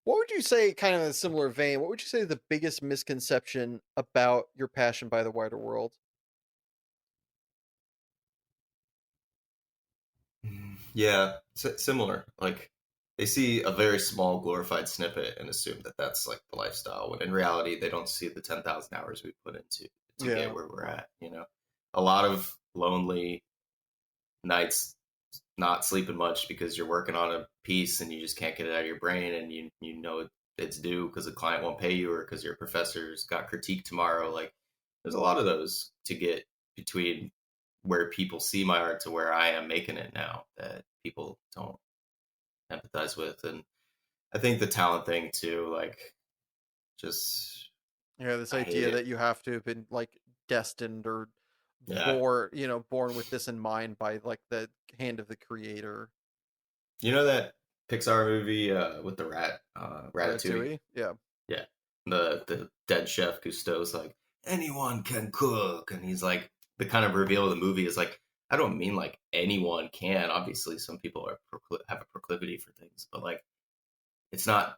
What would you say, kind of in a similar vein, what would you say the biggest misconception about your passion by the wider world? yeah, similar. Like, they see a very small glorified snippet and assume that that's like the lifestyle. When in reality, they don't see the 10,000 hours we put into to Yeah. get where we're at. A lot of lonely nights not sleeping much because you're working on a piece and you just can't get it out of your brain, and it's due because the client won't pay you or because your professor's got critique tomorrow. Like, there's a lot of those to get between where people see my art to where I am making it now that people don't empathize with. And I think the talent thing too, like, just, Yeah, this I hate idea it. that you have to have been like destined or Yeah. born with this in mind by like the hand of the creator. You know that Pixar movie with the rat, Ratatouille? Ratatouille? Yeah. Yeah. The dead chef Cousteau's like, anyone can cook. And he's like, the kind of reveal of the movie is like, I don't mean like anyone can. Obviously, some people have a proclivity for things, but like, it's not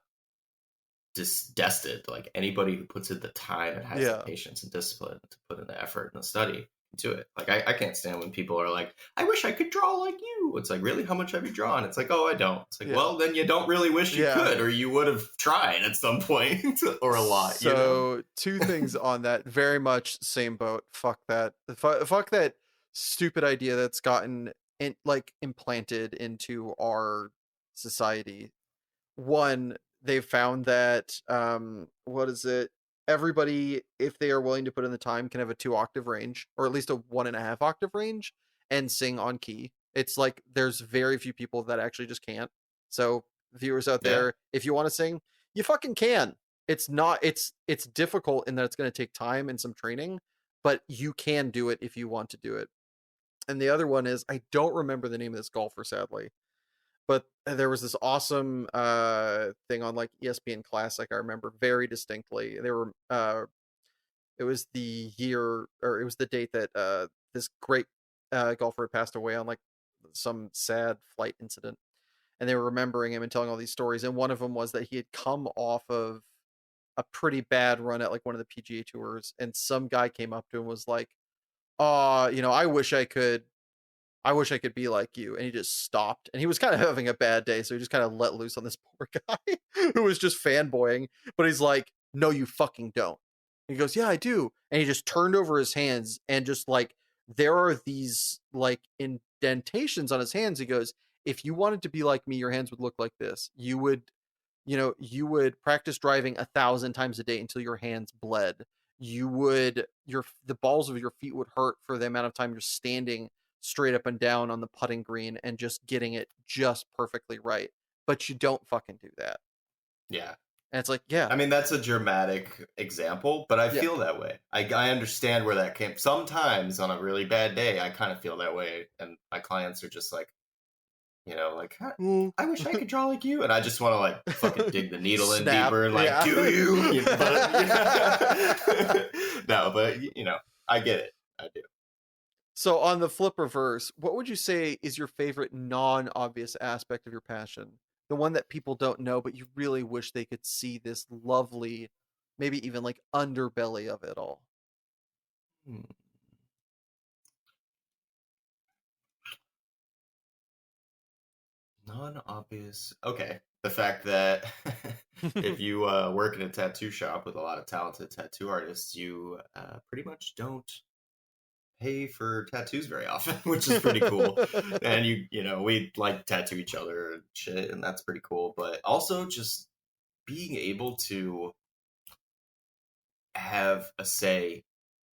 just destined. Like, anybody who puts in the time and has the Yeah. patience and discipline to put in the effort and the study into it. Like, I can't stand when people are like, I wish I could draw like you. It's like, really? How much have you drawn? It's like, oh, I don't. It's like, Yeah. well, then you don't really wish you Yeah. could, or you would have tried at some point or a lot. So two things on that. Very much same boat. Fuck that. Fuck that stupid idea that's gotten implanted into our society. One, they've found that what is it? Everybody, if they are willing to put in the time, can have a 2 octave range, or at least a 1.5 octave range, and sing on key. It's like there's very few people that actually just can't. So viewers out Yeah. there, if you want to sing, you fucking can. It's not. It's difficult in that it's going to take time and some training, but you can do it if you want to do it. And the other one is I don't remember the name of this golfer, sadly, but there was this awesome thing on like ESPN Classic. I remember very distinctly. It was the year, or it was the date that this great golfer had passed away on like some sad flight incident, and they were remembering him and telling all these stories. And one of them was that he had come off of a pretty bad run at like one of the PGA tours, and some guy came up to him and was like, "Oh, I wish I could be like you." And he just stopped. And he was kind of having a bad day. So he just kind of let loose on this poor guy who was just fanboying. But he's like, "No, you fucking don't." And he goes, "Yeah, I do." And he just turned over his hands and just like, there are these like indentations on his hands. He goes, "If you wanted to be like me, your hands would look like this. You would practice driving 1,000 times a day until your hands bled. The balls of your feet would hurt for the amount of time you're standing straight up and down on the putting green and just getting it just perfectly right. But you don't fucking do that." Yeah. And it's like, yeah, I mean, that's a dramatic example, but I yeah. feel that way. I understand where that came. Sometimes on a really bad day, I kind of feel that way, and my clients are just like, like, "Huh, Mm. I wish I could draw like you, and I just want to like fucking dig the needle in Snap. deeper and like, Yeah. do you? But no, but I get it. I do. So on the flip reverse, what would you say is your favorite non-obvious aspect of your passion? The one that people don't know, but you really wish they could see this lovely, maybe even like underbelly of it all. Hmm. Non-obvious. Okay. The fact that if you work in a tattoo shop with a lot of talented tattoo artists, you pretty much don't pay for tattoos very often, which is pretty cool. And we like tattoo each other and shit, and that's pretty cool. But also just being able to have a say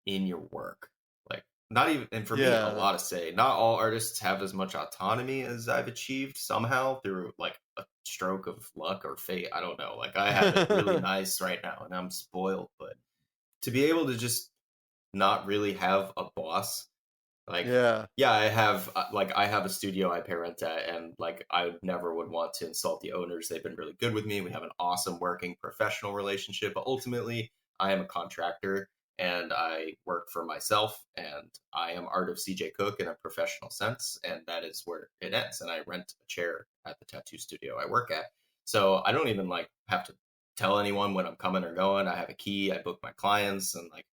in your work. Like, not even, and for me, a Yeah. lot of say. Not all artists have as much autonomy as I've achieved somehow through like a stroke of luck or fate. I don't know. Like, I have it really nice right now and I'm spoiled, but to be able to just not really have a boss, like, Yeah. yeah, I have a studio I pay rent at, and like I never would want to insult the owners. They've been really good with me. We have an awesome working professional relationship, but ultimately I am a contractor and I work for myself, and I am Art of CJ Cook in a professional sense, and that is where it ends. And I rent a chair at the tattoo studio I work at. So I don't even like have to tell anyone when I'm coming or going. I have a key, I book my clients, and like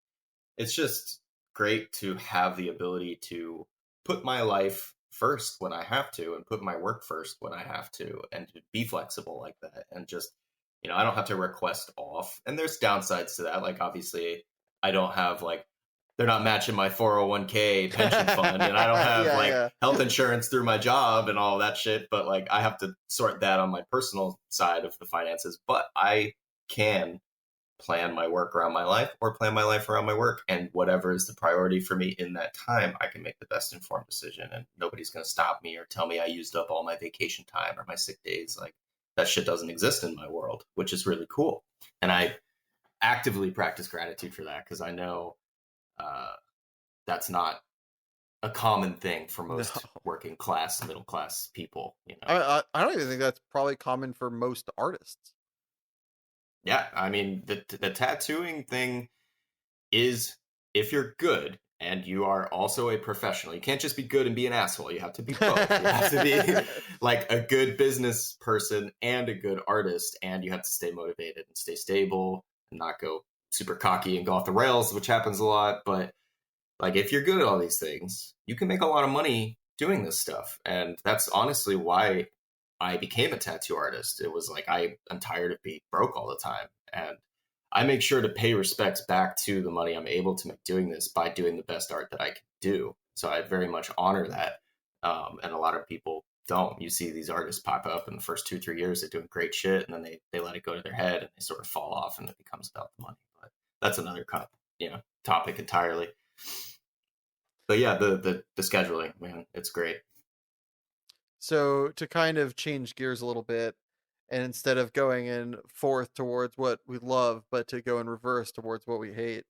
it's just great to have the ability to put my life first when I have to and put my work first when I have to, and to be flexible like that. And just, I don't have to request off. And there's downsides to that. Like, obviously, I don't have like, they're not matching my 401k pension fund, and I don't have like Yeah, health yeah. insurance through my job and all that shit. But like, I have to sort that on my personal side of the finances. But I can plan my work around my life or plan my life around my work, and whatever is the priority for me in that time, I can make the best informed decision, and nobody's going to stop me or tell me I used up all my vacation time or my sick days. Like, that shit doesn't exist in my world, which is really cool. And I actively practice gratitude for that, because I know uh, that's not a common thing for No. most working class, middle class people, I don't even think that's probably common for most artists. Yeah, I mean, the tattooing thing is, if you're good and you are also a professional, you can't just be good and be an asshole. You have to be both. You have to be like a good business person and a good artist, and you have to stay motivated and stay stable and not go super cocky and go off the rails, which happens a lot. But like, if you're good at all these things, you can make a lot of money doing this stuff. And that's honestly why I became a tattoo artist. It was like, I'm tired of being broke all the time. And I make sure to pay respects back to the money I'm able to make doing this by doing the best art that I can do. So I very much honor that. And a lot of people don't. You see these artists pop up in the first 2-3 years, they're doing great shit, and then they let it go to their head and they sort of fall off, and it becomes about the money. But that's another topic entirely. But yeah, the scheduling, man, it's great. So to kind of change gears a little bit, and instead of going in fourth towards what we love, but to go in reverse towards what we hate,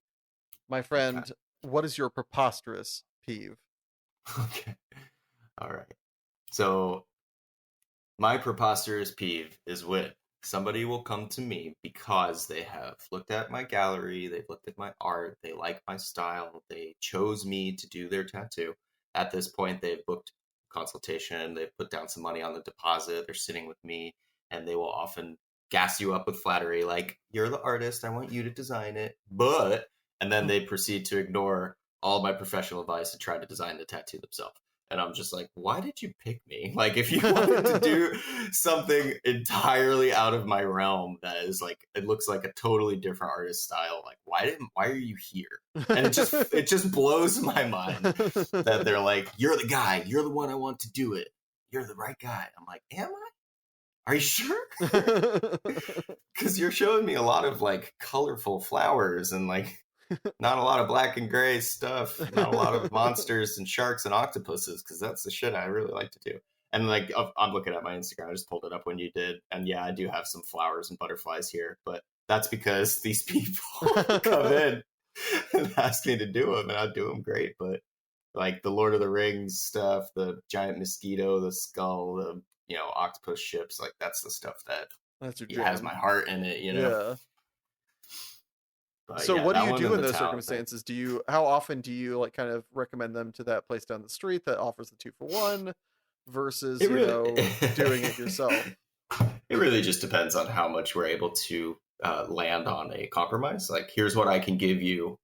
my Okay. friend, what is your preposterous peeve? Okay. All right. So my preposterous peeve is when somebody will come to me because they have looked at my gallery, they've looked at my art, they like my style, they chose me to do their tattoo. At this point, they've booked consultation, they've put down some money on the deposit, they're sitting with me, and they will often gas you up with flattery, like, you're the artist, I want you to design it. But, and then they proceed to ignore all my professional advice and try to design the tattoo themselves. And I'm just like, why did you pick me? Like, if you wanted to do something entirely out of my realm that is like, it looks like a totally different artist style, like, why are you here? And it just blows my mind that they're like, you're the guy, you're the one I want to do it. You're the right guy. I'm like, am I? Are you sure? Because you're showing me a lot of like colorful flowers and like not a lot of black and gray stuff, not a lot of monsters and sharks and octopuses, because that's the shit I really like to do. And like I'm looking at my Instagram, I just pulled it up when you did, and yeah, I do have some flowers and butterflies here, but that's because these people come in and ask me to do them, and I do them great. But like the Lord of the Rings stuff, the giant mosquito, the skull, the octopus ships, like that's the stuff that That's your has jam. my heart in it, Yeah. But So yeah, what do that you one do and in the those town thing. circumstances? How often do you like kind of recommend them to that place down the street that offers the 2-for-1 versus, It really, doing it yourself? it really just depends on how much we're able to land on a compromise. Like, here's what I can give you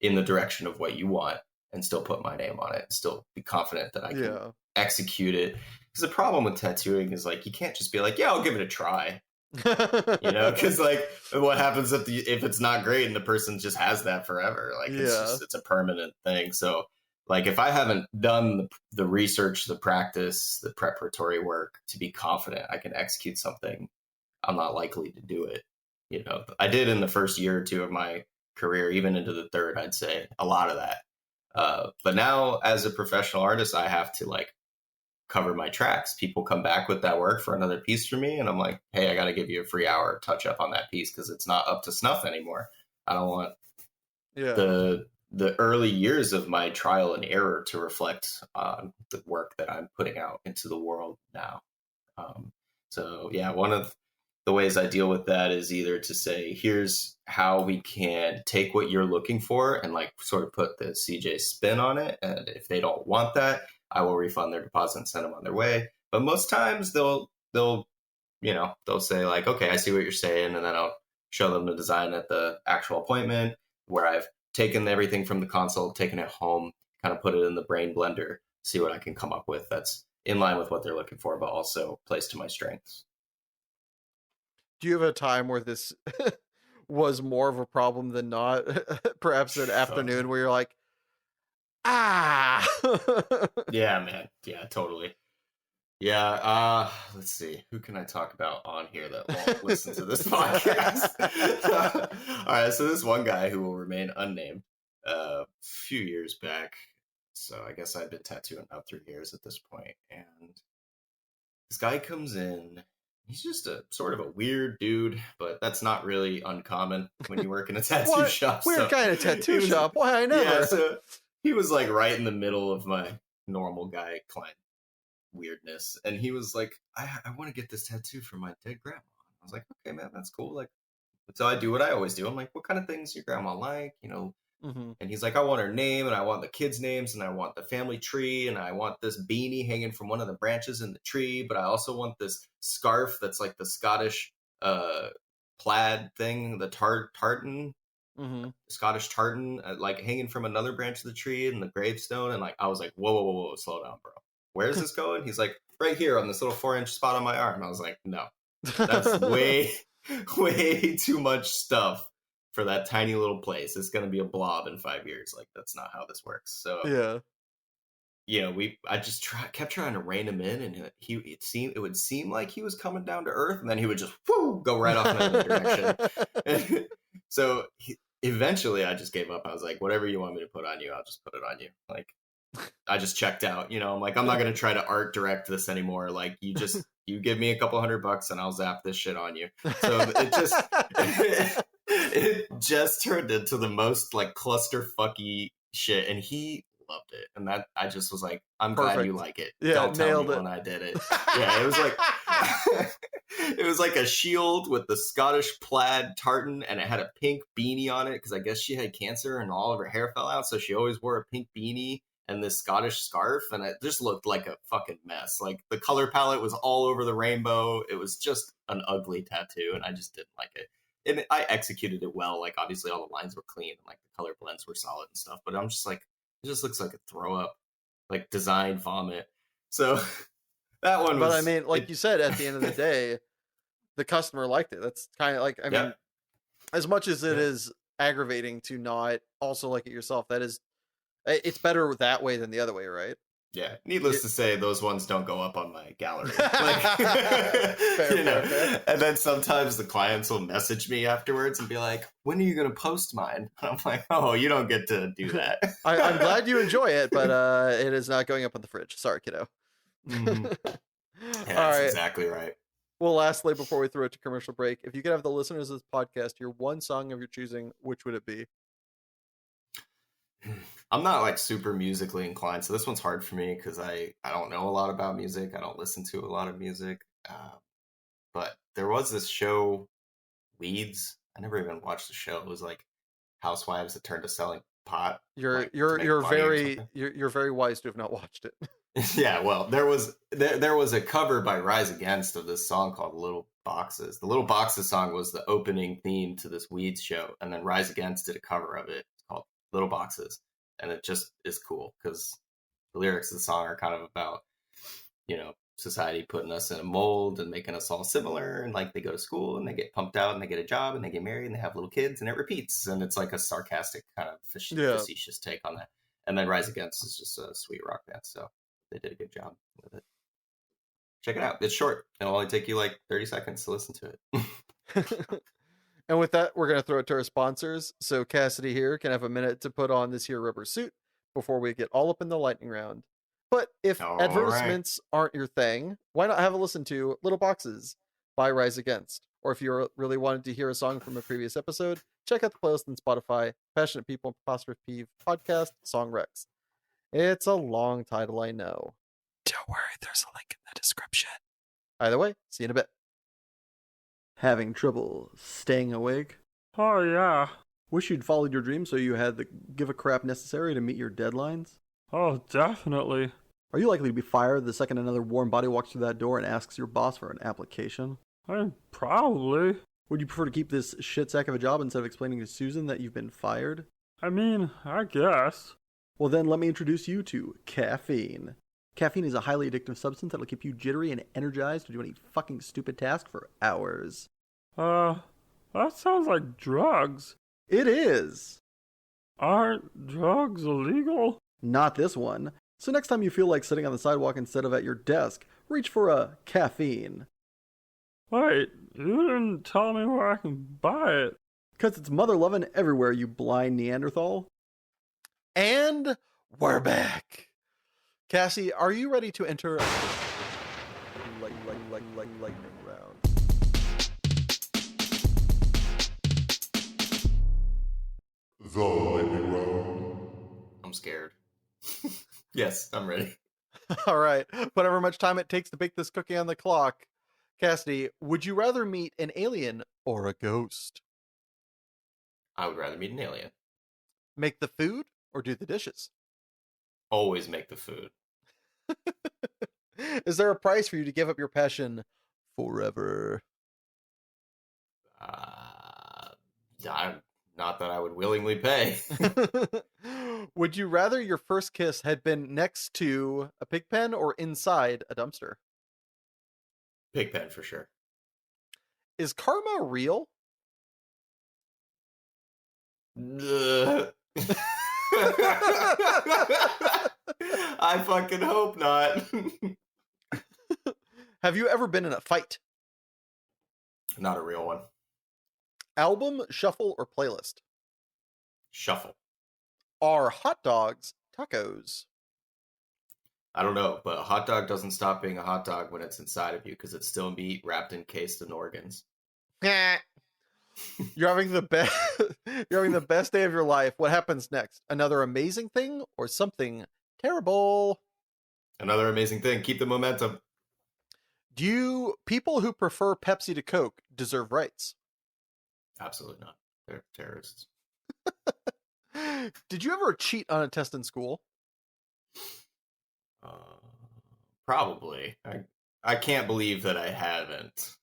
in the direction of what you want, and still put my name on it, and still be confident that I can Yeah. execute it. Because the problem with tattooing is like you can't just be like, yeah, I'll give it a try. Because like what happens if it's not great and the person just has that forever? Like it's a permanent thing. So like if I haven't done the research, the practice, the preparatory work to be confident I can execute something, I'm not likely to do it. I did in the first year or two of my career, even into the third, I'd say a lot of that. But now as a professional artist, I have to like cover my tracks. People come back with that work for another piece for me, and I'm like, hey, I got to give you a free hour touch up on that piece because it's not up to snuff anymore. I don't want the early years of my trial and error to reflect on the work that I'm putting out into the world now. So yeah, one of the ways I deal with that is either to say, here's how we can take what you're looking for and like sort of put the CJ spin on it. And if they don't want that, I will refund their deposit and send them on their way. But most times they'll say like, okay, I see what you're saying. And then I'll show them the design at the actual appointment where I've taken everything from the consult, taken it home, kind of put it in the brain blender, see what I can come up with that's in line with what they're looking for, but also plays to my strengths. Do you have a time where this was more of a problem than not? Perhaps an afternoon where you're like, ah. Yeah, man. Yeah, totally. Yeah, let's see. Who can I talk about on here that won't listen to this podcast? All right, so this one guy who will remain unnamed, a few years back. So I guess I've been tattooing about 3 years at this point, and this guy comes in. He's just a sort of a weird dude, but that's not really uncommon when you work in a tattoo shop. Weird kind of tattoo shop? Why I never? Yeah, so he was like right in the middle of my normal guy client weirdness, and he was like, I want to get this tattoo for my dead grandma. I was like, okay, man, that's cool. Like, so I do what I always do. I'm like, what kind of things your grandma like, Mm-hmm. And he's like, I want her name, and I want the kids' names, and I want the family tree, and I want this beanie hanging from one of the branches in the tree, but I also want this scarf that's like the Scottish plaid thing, the tartan, Mm-hmm. Scottish tartan, like hanging from another branch of the tree and the gravestone. And like, I was like, whoa, slow down, bro. Where's this going? He's like, right here on this little 4-inch spot on my arm. I was like, no, that's way too much stuff for that tiny little place. It's going to be a blob in 5 years. Like, that's not how this works. So I just kept trying to rein him in, and it would seem like he was coming down to earth, and then he would just go right off in another direction. So eventually I just gave up. I was like, whatever you want me to put on you, I'll just put it on you. Like, I just checked out. I'm like, I'm not going to try to art direct this anymore. Like, you give me a couple $100 and I'll zap this shit on you. So it just turned into the most like clusterfucky shit, and he loved it. And that I just was like, I'm glad you like it. Yeah, don't tell me when I did it. Yeah, it was like it was like a shield with the Scottish plaid tartan, and it had a pink beanie on it because I guess she had cancer and all of her hair fell out, so she always wore a pink beanie and this Scottish scarf, and it just looked like a fucking mess. Like, the color palette was all over the rainbow. It was just an ugly tattoo, and I just didn't like it. And I executed it well. Like, obviously all the lines were clean and like the color blends were solid and stuff, but I'm just like, it just looks like a throw up, like design vomit. So that one was. But I mean, like you said, at the end of the day, the customer liked it. That's kind of like, I mean, as much as it is aggravating to not also like it yourself, it's better that way than the other way, right? Yeah. Needless to say, those ones don't go up on my gallery. Like, fair. And then sometimes the clients will message me afterwards and be like, when are you going to post mine? I'm like, oh, you don't get to do that. I'm glad you enjoy it, but it is not going up on the fridge. Sorry, kiddo. Mm-hmm. All That's right. exactly right. Well, lastly, before we throw it to commercial break, if you could have the listeners of this podcast hear one song of your choosing, which would it be? I'm not like super musically inclined, so this one's hard for me because I don't know a lot about music. I don't listen to a lot of music. But there was this show, Weeds. I never even watched the show. It was like housewives that turned to selling pot, You're like to you're make you're money or very something. you're very wise to have not watched it. Yeah, well, there was a cover by Rise Against of this song called Little Boxes. The Little Boxes song was the opening theme to this Weeds show, and then Rise Against did a cover of it called Little Boxes, and it just is cool because the lyrics of the song are kind of about, society putting us in a mold and making us all similar, and like they go to school and they get pumped out and they get a job and they get married and they have little kids and it repeats, and it's like a sarcastic kind of Yeah. facetious take on that. And then Rise Against is just a sweet rock band, so they did a good job with it. Check it out. It's short. It'll only take you like 30 seconds to listen to it. And with that, we're going to throw it to our sponsors. So Cassidy here can have a minute to put on this here rubber suit before we get all up in the lightning round. But if All advertisements aren't your thing, why not have a listen to Little Boxes by Rise Against? Or if you really wanted to hear a song from a previous episode, check out the playlist on Spotify, Passionate People Apostrophe Peeve Podcast Song Rex. It's a long title, I know. Don't worry, there's a link in the description. Either way, see you in a bit. Having trouble staying awake? Oh, yeah. Wish you'd followed your dream so you had the give a crap necessary to meet your deadlines? Oh, definitely. Are you likely to be fired the second another warm body walks through that door and asks your boss for an application? Probably. Would you prefer to keep this shit sack of a job instead of explaining to Susan that you've been fired? I mean, I guess. Well then, let me introduce you to caffeine. Caffeine is a highly addictive substance that'll keep you jittery and energized to do any fucking stupid task for hours. That sounds like drugs. It is! Aren't drugs illegal? Not this one. So next time you feel like sitting on the sidewalk instead of at your desk, reach for a caffeine. Wait, you didn't tell me where I can buy it. 'Cause it's mother loving everywhere, you blind Neanderthal. And we're back. Cassie, are you ready to enter lightning round? The lightning round. I'm scared. Yes, I'm ready. All right. Whatever much time it takes to bake this cookie on the clock. Cassidy, would you rather meet an alien or a ghost? I would rather meet an alien. Make the food or do the dishes? Always make the food. Is there a price for you to give up your passion forever? Not that I would willingly pay. Would you rather your first kiss had been next to a pig pen or inside a dumpster? Pigpen for sure. Is karma real? I fucking hope not. Have you ever been in a fight? Not a real one. Album, shuffle, or playlist? Shuffle. Are hot dogs tacos? I don't know, but a hot dog doesn't stop being a hot dog when it's inside of you because it's still meat wrapped encased in organs. You're having the best you're having the best day of your life. What happens next? Another amazing thing or something terrible? Another amazing thing. Keep the momentum. Do people who prefer Pepsi to Coke deserve rights? Absolutely not. They're terrorists. Did you ever cheat on a test in school? Probably. I can't believe that I haven't.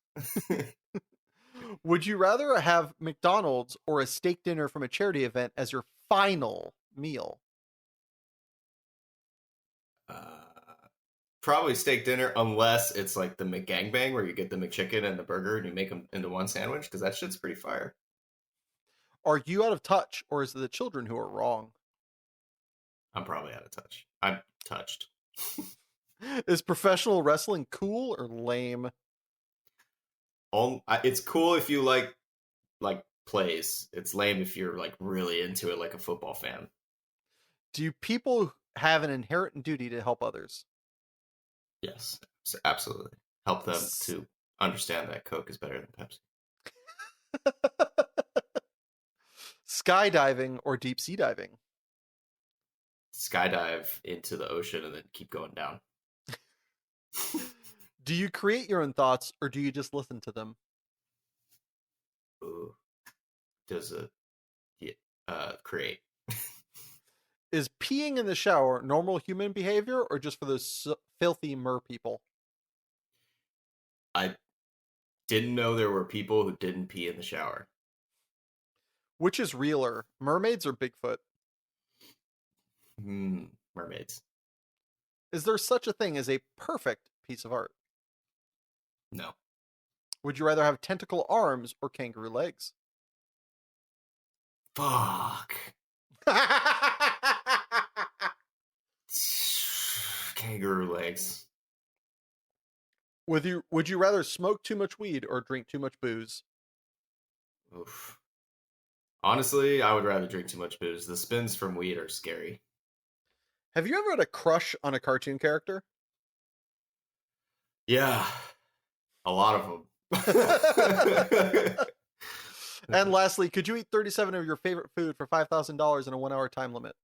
Would you rather have McDonald's or a steak dinner from a charity event as your final meal? Probably steak dinner, unless it's like the McGangbang where you get the McChicken and the burger and you make them into one sandwich, because that shit's pretty fire. Are you out of touch or is it the children who are wrong? I'm probably out of touch. I'm touched. Is professional wrestling cool or lame? It's cool if you like plays. It's lame if you're like really into it like a football fan. Do people have an inherent duty to help others? Yes, absolutely. help them to understand that Coke is better than Pepsi. Skydiving or deep sea diving? Skydive into the ocean and then keep going down. Do you create your own thoughts or do you just listen to them? Ooh. Does it create? Is peeing in the shower normal human behavior or just for those filthy mer people? I didn't know there were people who didn't pee in the shower. Which is realer, mermaids or Bigfoot? Mermaids. Is there such a thing as a perfect piece of art? No. Would you rather have tentacle arms or kangaroo legs? Fuck. Kangaroo legs. Would you rather smoke too much weed or drink too much booze? Oof. Honestly, I would rather drink too much booze. The spins from weed are scary. Have you ever had a crush on a cartoon character? Yeah. A lot of them. And lastly, could you eat 37 of your favorite food for $5,000 in a 1-hour time limit?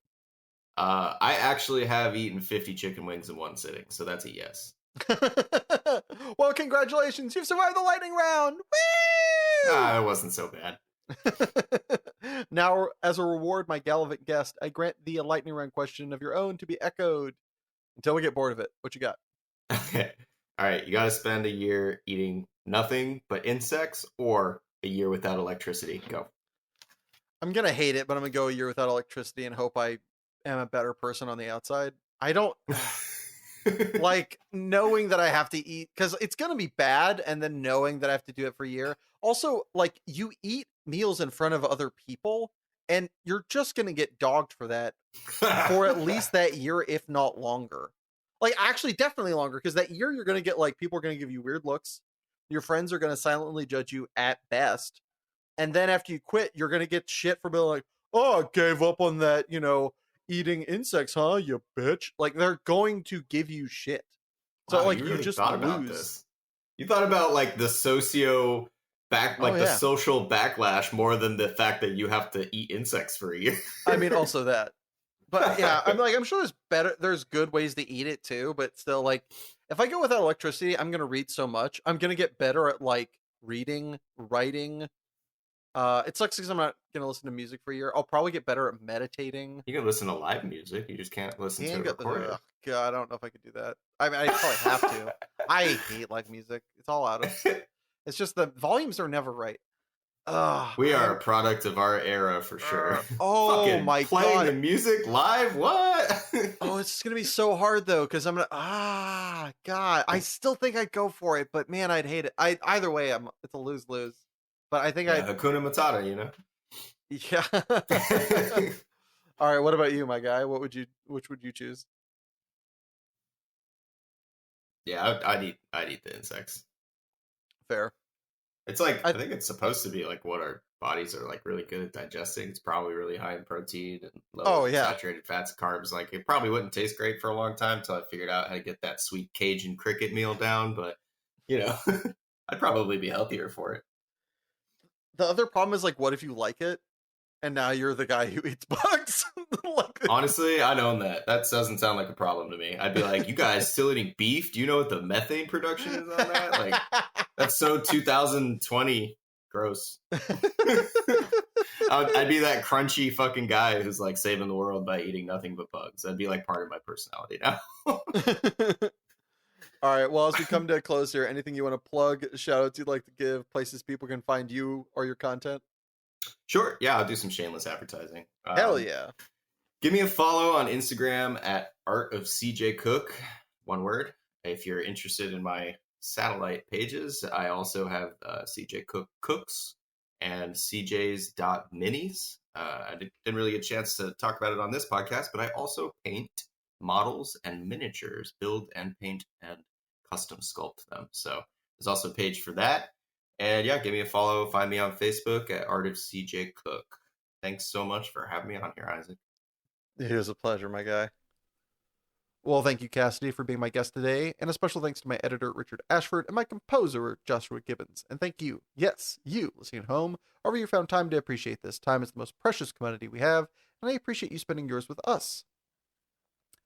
I actually have eaten 50 chicken wings in one sitting, so that's a yes. Well, congratulations. You've survived the lightning round. Woo! That wasn't so bad. Now, as a reward, my gallant guest, I grant thee a lightning round question of your own to be echoed until we get bored of it. What you got? Okay. All right. You got to spend a year eating nothing but insects or a year without electricity. Go. I'm going to hate it, but I'm going to go a year without electricity and hope I am a better person on the outside. I don't like knowing that I have to eat because it's going to be bad. And then knowing that I have to do it for a year. Also, like you eat meals in front of other people and you're just going to get dogged for that for at least that year, if not longer. Like actually definitely longer because that year you're going to get like people are going to give you weird looks. Your friends are going to silently judge you at best. And then after you quit, you're going to get shit for being like, oh, I gave up on that, eating insects, huh, you bitch? Like they're going to give you shit. So Wow, like you you really just thought lose. about this. You thought about like the the social backlash more than the fact that you have to eat insects for a year. I mean, also that. But yeah, I'm sure there's good ways to eat it too, but still like if I go without electricity, I'm going to read so much. I'm going to get better at like reading, writing. It sucks because I'm not going to listen to music for a year. I'll probably get better at meditating. You can listen to live music. You just can't listen to it recorded. God, I don't know if I could do that. I mean, I probably have to. I hate live music. It's all out of. It's just the volumes are never right. We are a product of our era for sure. Oh Fucking my playing god! the music live? What? Oh, it's gonna be so hard though, because I'm gonna God. I still think I'd go for it, but man, I'd hate it. Either way, it's a lose-lose. But I think Hakuna Matata, Yeah. All right. What about you, my guy? Which would you choose? Yeah, I'd eat the insects. Fair. It's like I think it's supposed to be like what our bodies are like really good at digesting. It's probably really high in protein and low in saturated fats and carbs. Like it probably wouldn't taste great for a long time until I figured out how to get that sweet Cajun cricket meal down. But I'd probably be healthier for it. The other problem is like, what if you like it, and now you're the guy who eats bugs? Honestly, I'd own that. That doesn't sound like a problem to me. I'd be like, you guys still eating beef? Do you know what the methane production is on that? Like, that's so 2020 gross. I'd be that crunchy fucking guy who's like saving the world by eating nothing but bugs. That'd be like part of my personality now. All right. Well, as we come to a close here, anything you want to plug, shout outs you'd like to give, places people can find you or your content? Sure. Yeah, I'll do some shameless advertising. Hell yeah. Give me a follow on Instagram at Art of CJ Cook. One word. If you're interested in my satellite pages, I also have CJ Cook Cooks and CJ's.minis. I didn't really get a chance to talk about it on this podcast, but I also paint models and miniatures, build and paint and custom sculpt them. So there's also a page for that. And yeah, give me a follow. Find me on Facebook at Art of CJ Cook. Thanks so much for having me on here, Isaac. It was a pleasure, my guy. Well, thank you, Cassidy, for being my guest today, and a special thanks to my editor, Richard Ashford, and my composer, Joshua Gibbons. And thank you, yes, you, listening at home, however you found time to appreciate this. Time is the most precious commodity we have, and I appreciate you spending yours with us.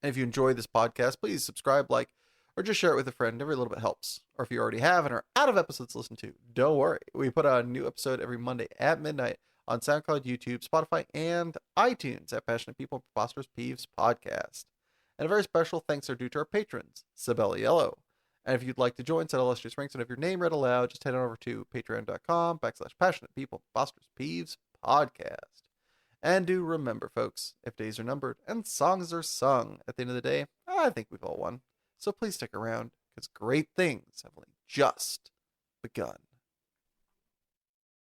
And if you enjoy this podcast, please subscribe, like, or just share it with a friend. Every little bit helps. Or if you already have and are out of episodes to listen to, don't worry. We put out a new episode every Monday at midnight on SoundCloud, YouTube, Spotify, and iTunes at Passionate People Preposterous Peeves Podcast. And a very special thanks are due to our patrons, Sabella Yellow. And if you'd like to join said illustrious ranks and have your name read aloud, just head on over to patreon.com/Passionate People Preposterous Peeves Podcast. And do remember, folks, if days are numbered and songs are sung, at the end of the day, I think we've all won. So please stick around, because great things have only just begun.